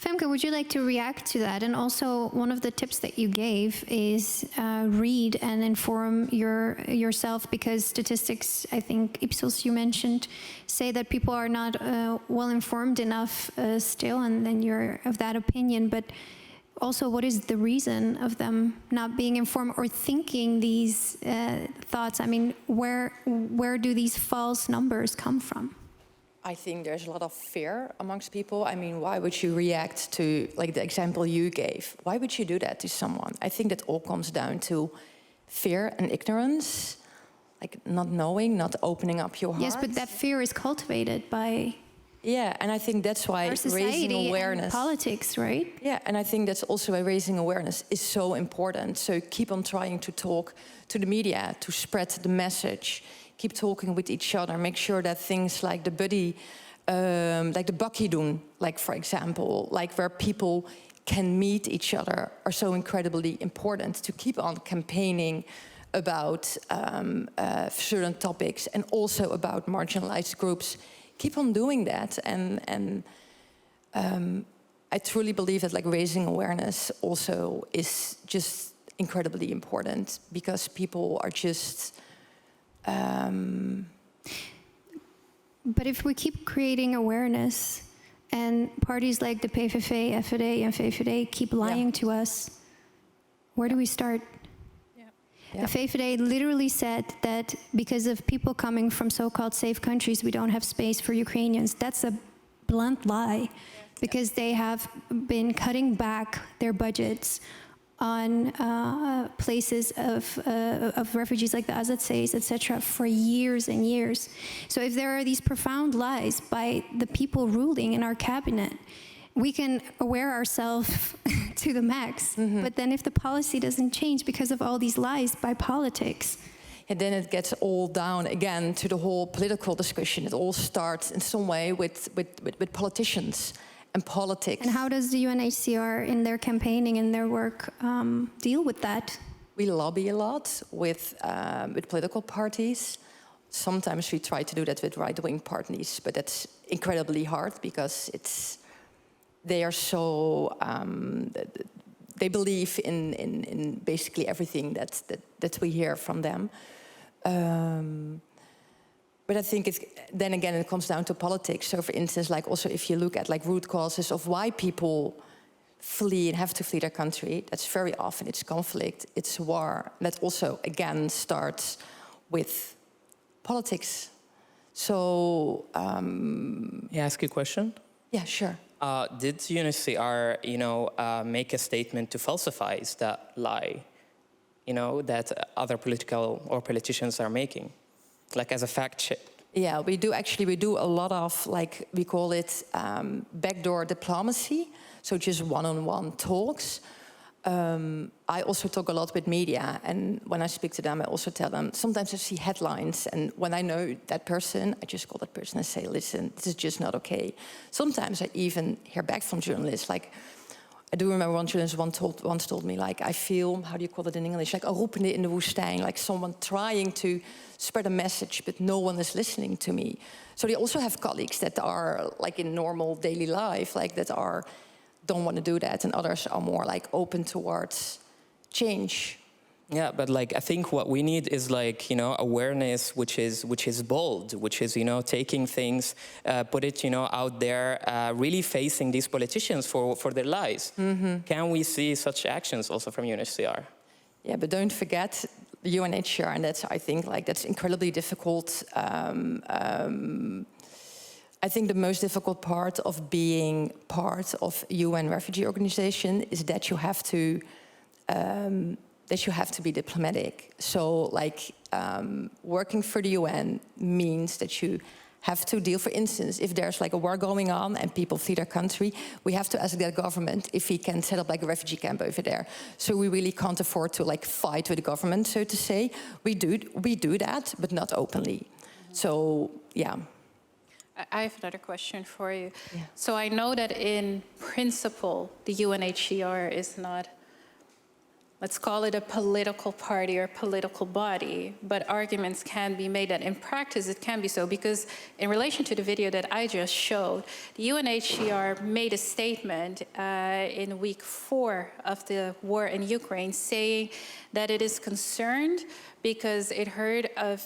Femke, would you like to react to that? And also, one of the tips that you gave is read and inform yourself, because statistics, I think Ipsos you mentioned, say that people are not well informed enough still, and then you're of that opinion. But also, what is the reason of them not being informed or thinking these thoughts? I mean, where do these false numbers come from? I think there's a lot of fear amongst people. I mean, why would you react to, like the example you gave? Why would you do that to someone? I think that all comes down to fear and ignorance, like not knowing, not opening up your heart. Yes, but that fear is cultivated by... Yeah, and I think that's why raising awareness... and politics, right? Yeah, and I think that's also why raising awareness is so important. So keep on trying to talk to the media, to spread the message. Keep talking with each other. Make sure that things like the buddy, like the bakkie doen, like for example, like where people can meet each other, are so incredibly important to keep on campaigning about certain topics and also about marginalized groups. Keep on doing that, and I truly believe that like raising awareness also is just incredibly important, because people are just. But if we keep creating awareness, and parties like the PVV, FVD, and VVD keep lying to us, where do we start? Yeah. The VVD literally said that because of people coming from so-called safe countries, we don't have space for Ukrainians. That's a blunt lie, because they have been cutting back their budgets on places of refugees like the Azatses, etc., for years and years. So if there are these profound lies by the people ruling in our cabinet, we can aware ourselves to the max. But then if the policy doesn't change because of all these lies by politics, and then it gets all down again to the whole political discussion. It all starts in some way with politicians and politics. And how does the UNHCR in their campaigning and their work deal with that? We lobby a lot with political parties. Sometimes we try to do that with right-wing parties, but that's incredibly hard, because they are so they believe in basically everything that we hear from them. But I think then again it comes down to politics. So for instance, like also if you look at like root causes of why people flee and have to flee their country, that's very often it's conflict, it's war. And that also again starts with politics. So May I ask you a question? yeah, sure. Did UNHCR, make a statement to falsify that lie, that other politicians are making, like as a fact check? Yeah, we do a lot of, like, we call it backdoor diplomacy, so just one-on-one talks. I also talk a lot with media, and when I speak to them, I also tell them, sometimes I see headlines, and when I know that person, I just call that person and say, listen, this is just not okay. Sometimes I even hear back from journalists, like, I do remember one journalist once told me, like, I feel, how do you call it in English, like a roepende in de woestijn, like someone trying to spread a message, but no one is listening to me. So they also have colleagues that are, like, in normal daily life, like, that don't want to do that, and others are more, like, open towards change. Yeah, but like I think what we need is like awareness, which is bold, which is taking things, put it out there, really facing these politicians for their lies. Can we see such actions also from UNHCR? Yeah, but don't forget the UNHCR, and I think that's incredibly difficult. I think the most difficult part of being part of UN refugee organization is that you have to. That you have to be diplomatic. So, like, working for the UN means that you have to deal, for instance, if there's like a war going on and people flee their country, we have to ask that government if he can set up like a refugee camp over there. So we really can't afford to like fight with the government, so to say. We do that, but not openly. So, yeah. I have another question for you. Yeah. So I know that in principle, the UNHCR is not, let's call it a political party or political body, but arguments can be made that in practice it can be so, because in relation to the video that I just showed, the UNHCR made a statement in week 4 of the war in Ukraine saying that it is concerned because it heard of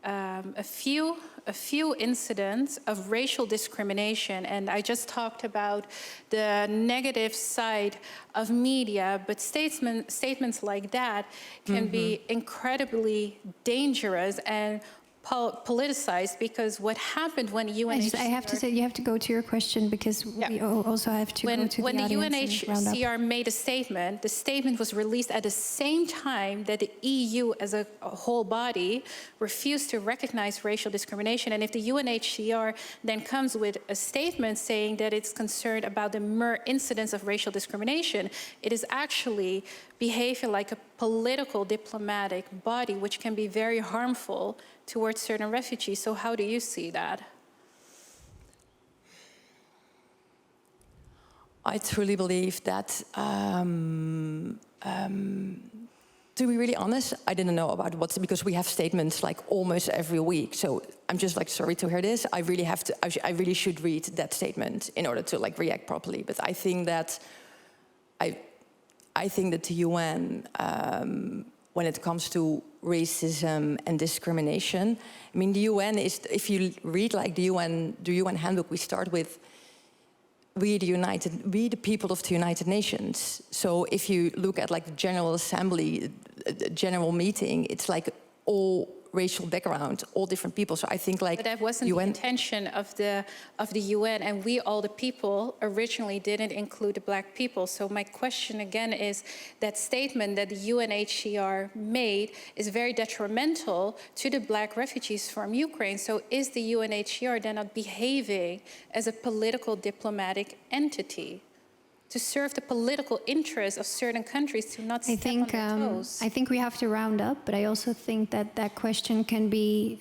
a few incidents of racial discrimination, and I just talked about the negative side of media, but statements like that can be incredibly dangerous and politicized, because what happened when UNHCR... I have to say, you have to go to your question, because we also have to go to when the the audience and round up. UNHCR made a statement, the statement was released at the same time that the EU as a whole body refused to recognize racial discrimination. And if the UNHCR then comes with a statement saying that it's concerned about the mere incidents of racial discrimination, it is actually behaving like a political diplomatic body, which can be very harmful towards certain refugees. So how do you see that? I truly believe that To be really honest, I didn't know about what's, because we have statements like almost every week. So I'm just like, sorry to hear this. I really should read that statement in order to like react properly. But I think that I think that the UN, when it comes to racism and discrimination, I mean, the UN is, if you read like the UN handbook, we start with, we the people of the United Nations. So if you look at like the General Assembly, general meeting, it's like all racial background, all different people. So I think like But that wasn't the intention of the UN, and we all the people originally didn't include the black people. So my question again is that statement that the UNHCR made is very detrimental to the black refugees from Ukraine. So is the UNHCR then not behaving as a political diplomatic entity to serve the political interests of certain countries to not step on their toes? I think we have to round up, but I also think that that question can be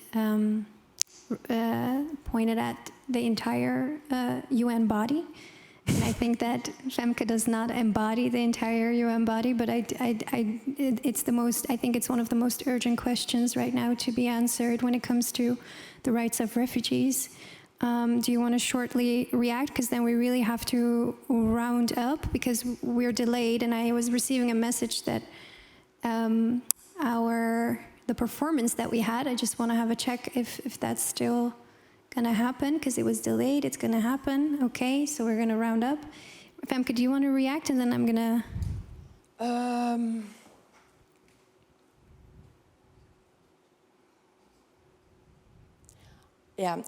pointed at the entire UN body. And I think that Femke does not embody the entire UN body, but it's the most. I think it's one of the most urgent questions right now to be answered when it comes to the rights of refugees. Do you want to shortly react? Because then we really have to round up because we're delayed. And I was receiving a message that the performance that we had, I just want to have a check if that's still going to happen because it was delayed. It's going to happen. Okay, so we're going to round up. Femke, do you want to react? And then I'm going to... Yeah.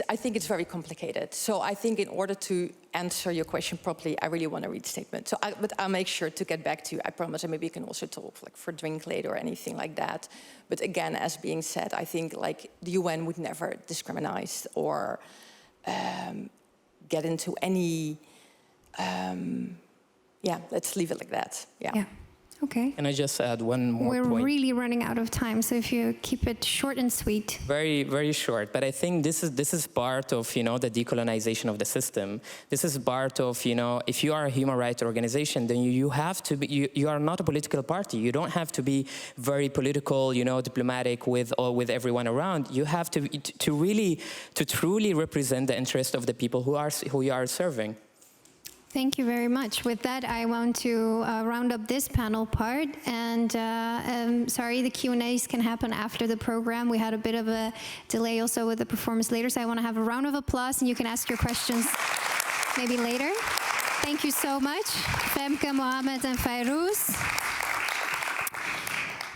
I think it's very complicated. So I think in order to answer your question properly, I really want to read the statement. But I'll make sure to get back to you, I promise. And maybe you can also talk like for a drink later or anything like that. But again, as being said, I think like the UN would never discriminate or get into any, let's leave it like that. Yeah. Okay. Can I just add one more point? We're really running out of time, so if you keep it short and sweet. Very, very short. But I think this is part of, the decolonization of the system. This is part of, if you are a human rights organization, then you have to be, you are not a political party. You don't have to be very political, diplomatic with everyone around. You have to truly represent the interest of the people who you are serving. Thank you very much. With that, I want to round up this panel part. And sorry, the Q&As can happen after the program. We had a bit of a delay also with the performance later. So I want to have a round of applause, and you can ask your questions maybe later. Thank you so much, Femke, Mohammed, and Fayrouz.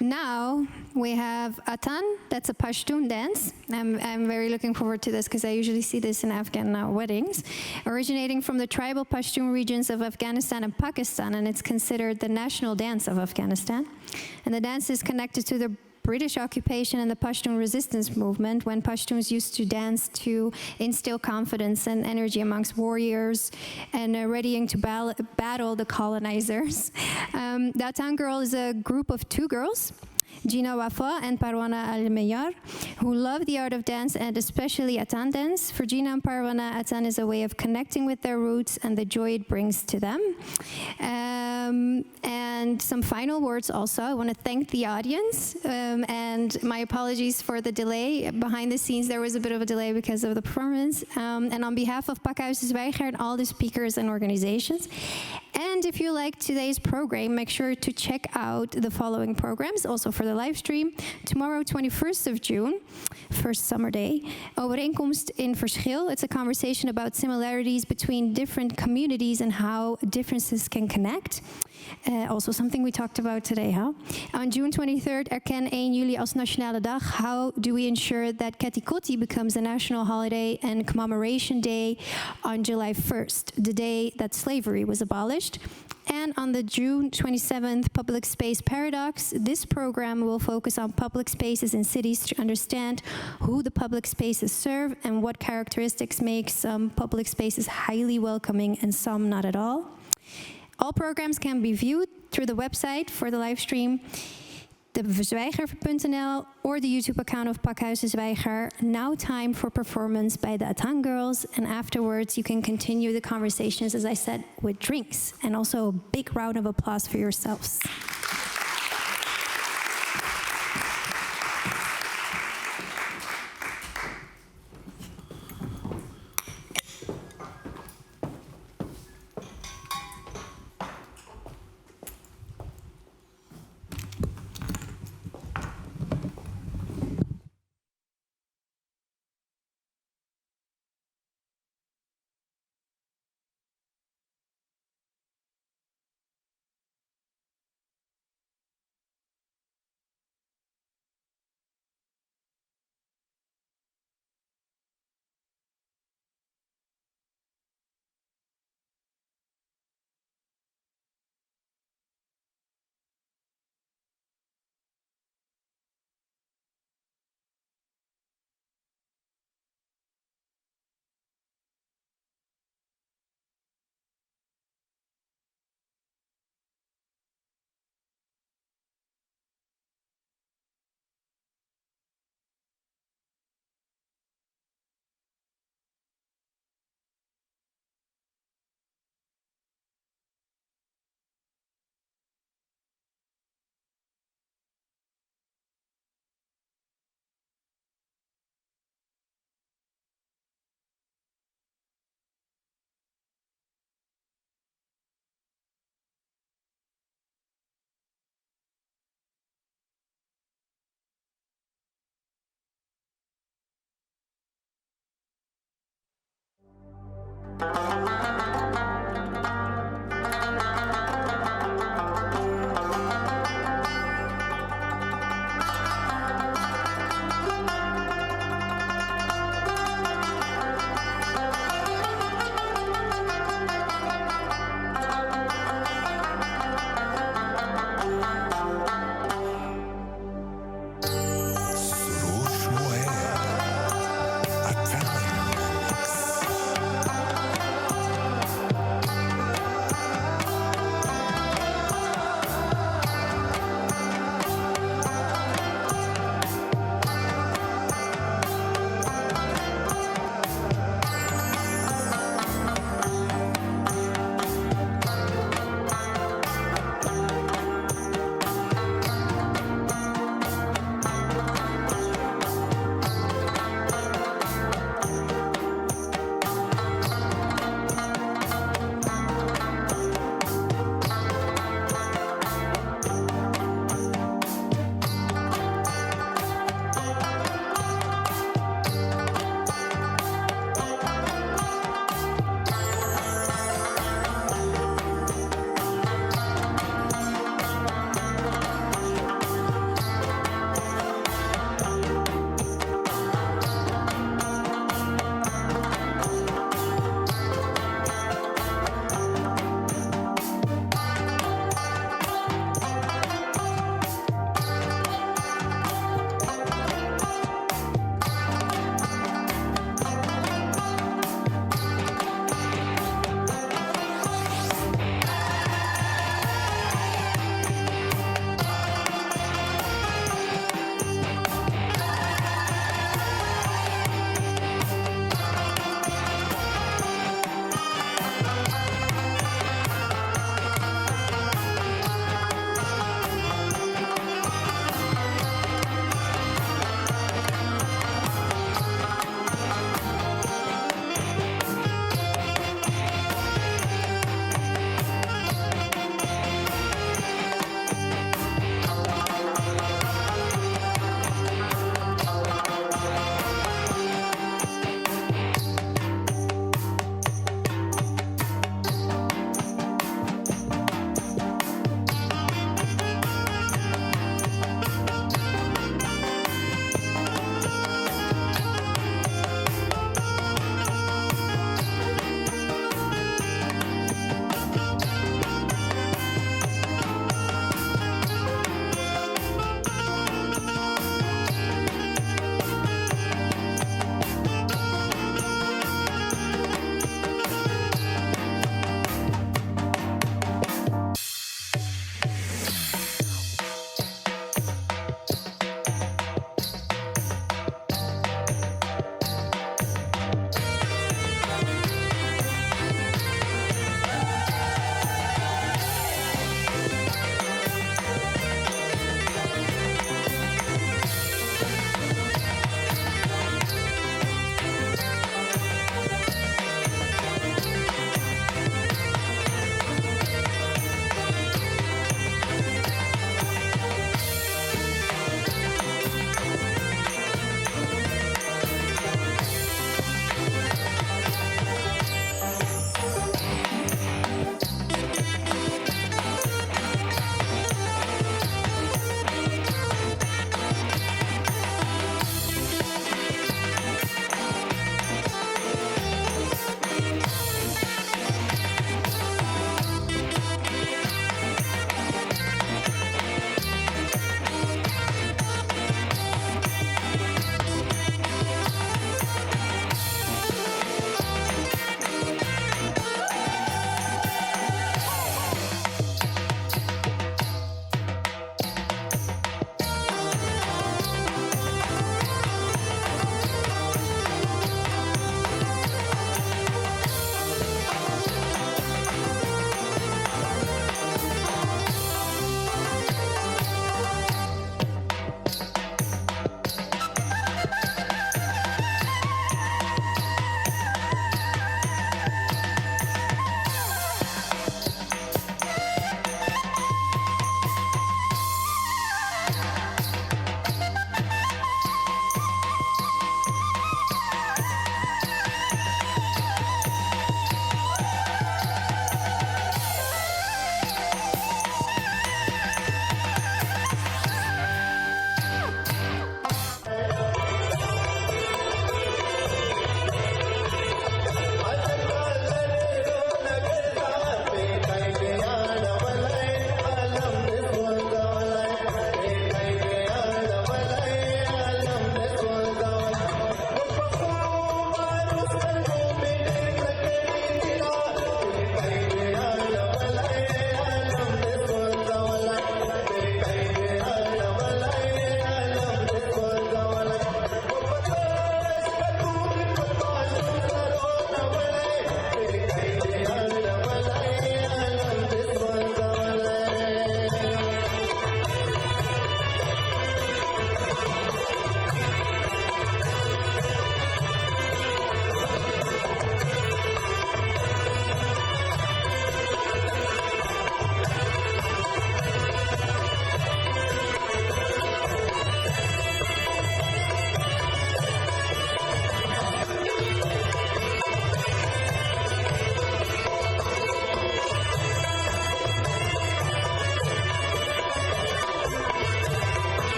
Now we have Atan, that's a Pashtun dance. I'm very looking forward to this because I usually see this in Afghan weddings. Originating from the tribal Pashtun regions of Afghanistan and Pakistan, and it's considered the national dance of Afghanistan. And the dance is connected to the British occupation and the Pashtun resistance movement, when Pashtuns used to dance to instill confidence and energy amongst warriors and readying to battle the colonizers. The Atan Girl is a group of two girls, Gina Wafa and Parwana Al-Mayar, who love the art of dance and especially Atan dance. For Gina and Parwana, Atan is a way of connecting with their roots and the joy it brings to them. And some final words also. I want to thank the audience and my apologies for the delay. Behind the scenes, there was a bit of a delay because of the performance. And on behalf of Pakhuis de Zwijger and all the speakers and organizations. And if you like today's program, make sure to check out the following programs, also for the live stream. Tomorrow, 21st of June, first summer day, Overeenkomst in Verschil. It's a conversation about similarities between different communities and how differences can connect. Also something we talked about today, huh? On June 23rd, erken 1 juli als Nationale Dag. How do we ensure that Ketikoti becomes a national holiday and commemoration day on July 1st, the day that slavery was abolished? And on the June 27th Public Space Paradox, this program will focus on public spaces in cities to understand who the public spaces serve and what characteristics make some public spaces highly welcoming and some not at all. All programs can be viewed through the website for the live stream, thezwijger.nl, or the YouTube account of Pakhuis de Zwijger. Now time for performance by the Atan Girls, and afterwards you can continue the conversations, as I said, with drinks, and also a big round of applause for yourselves.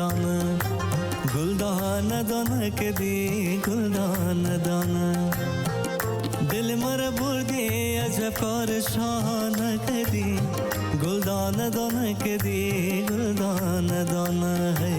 दाना गुलदान दाना के दी गुलदान दाना दिल मर बुर्दी अजब कर शान के दी गुलदान दाना के दी गुलदान दाना है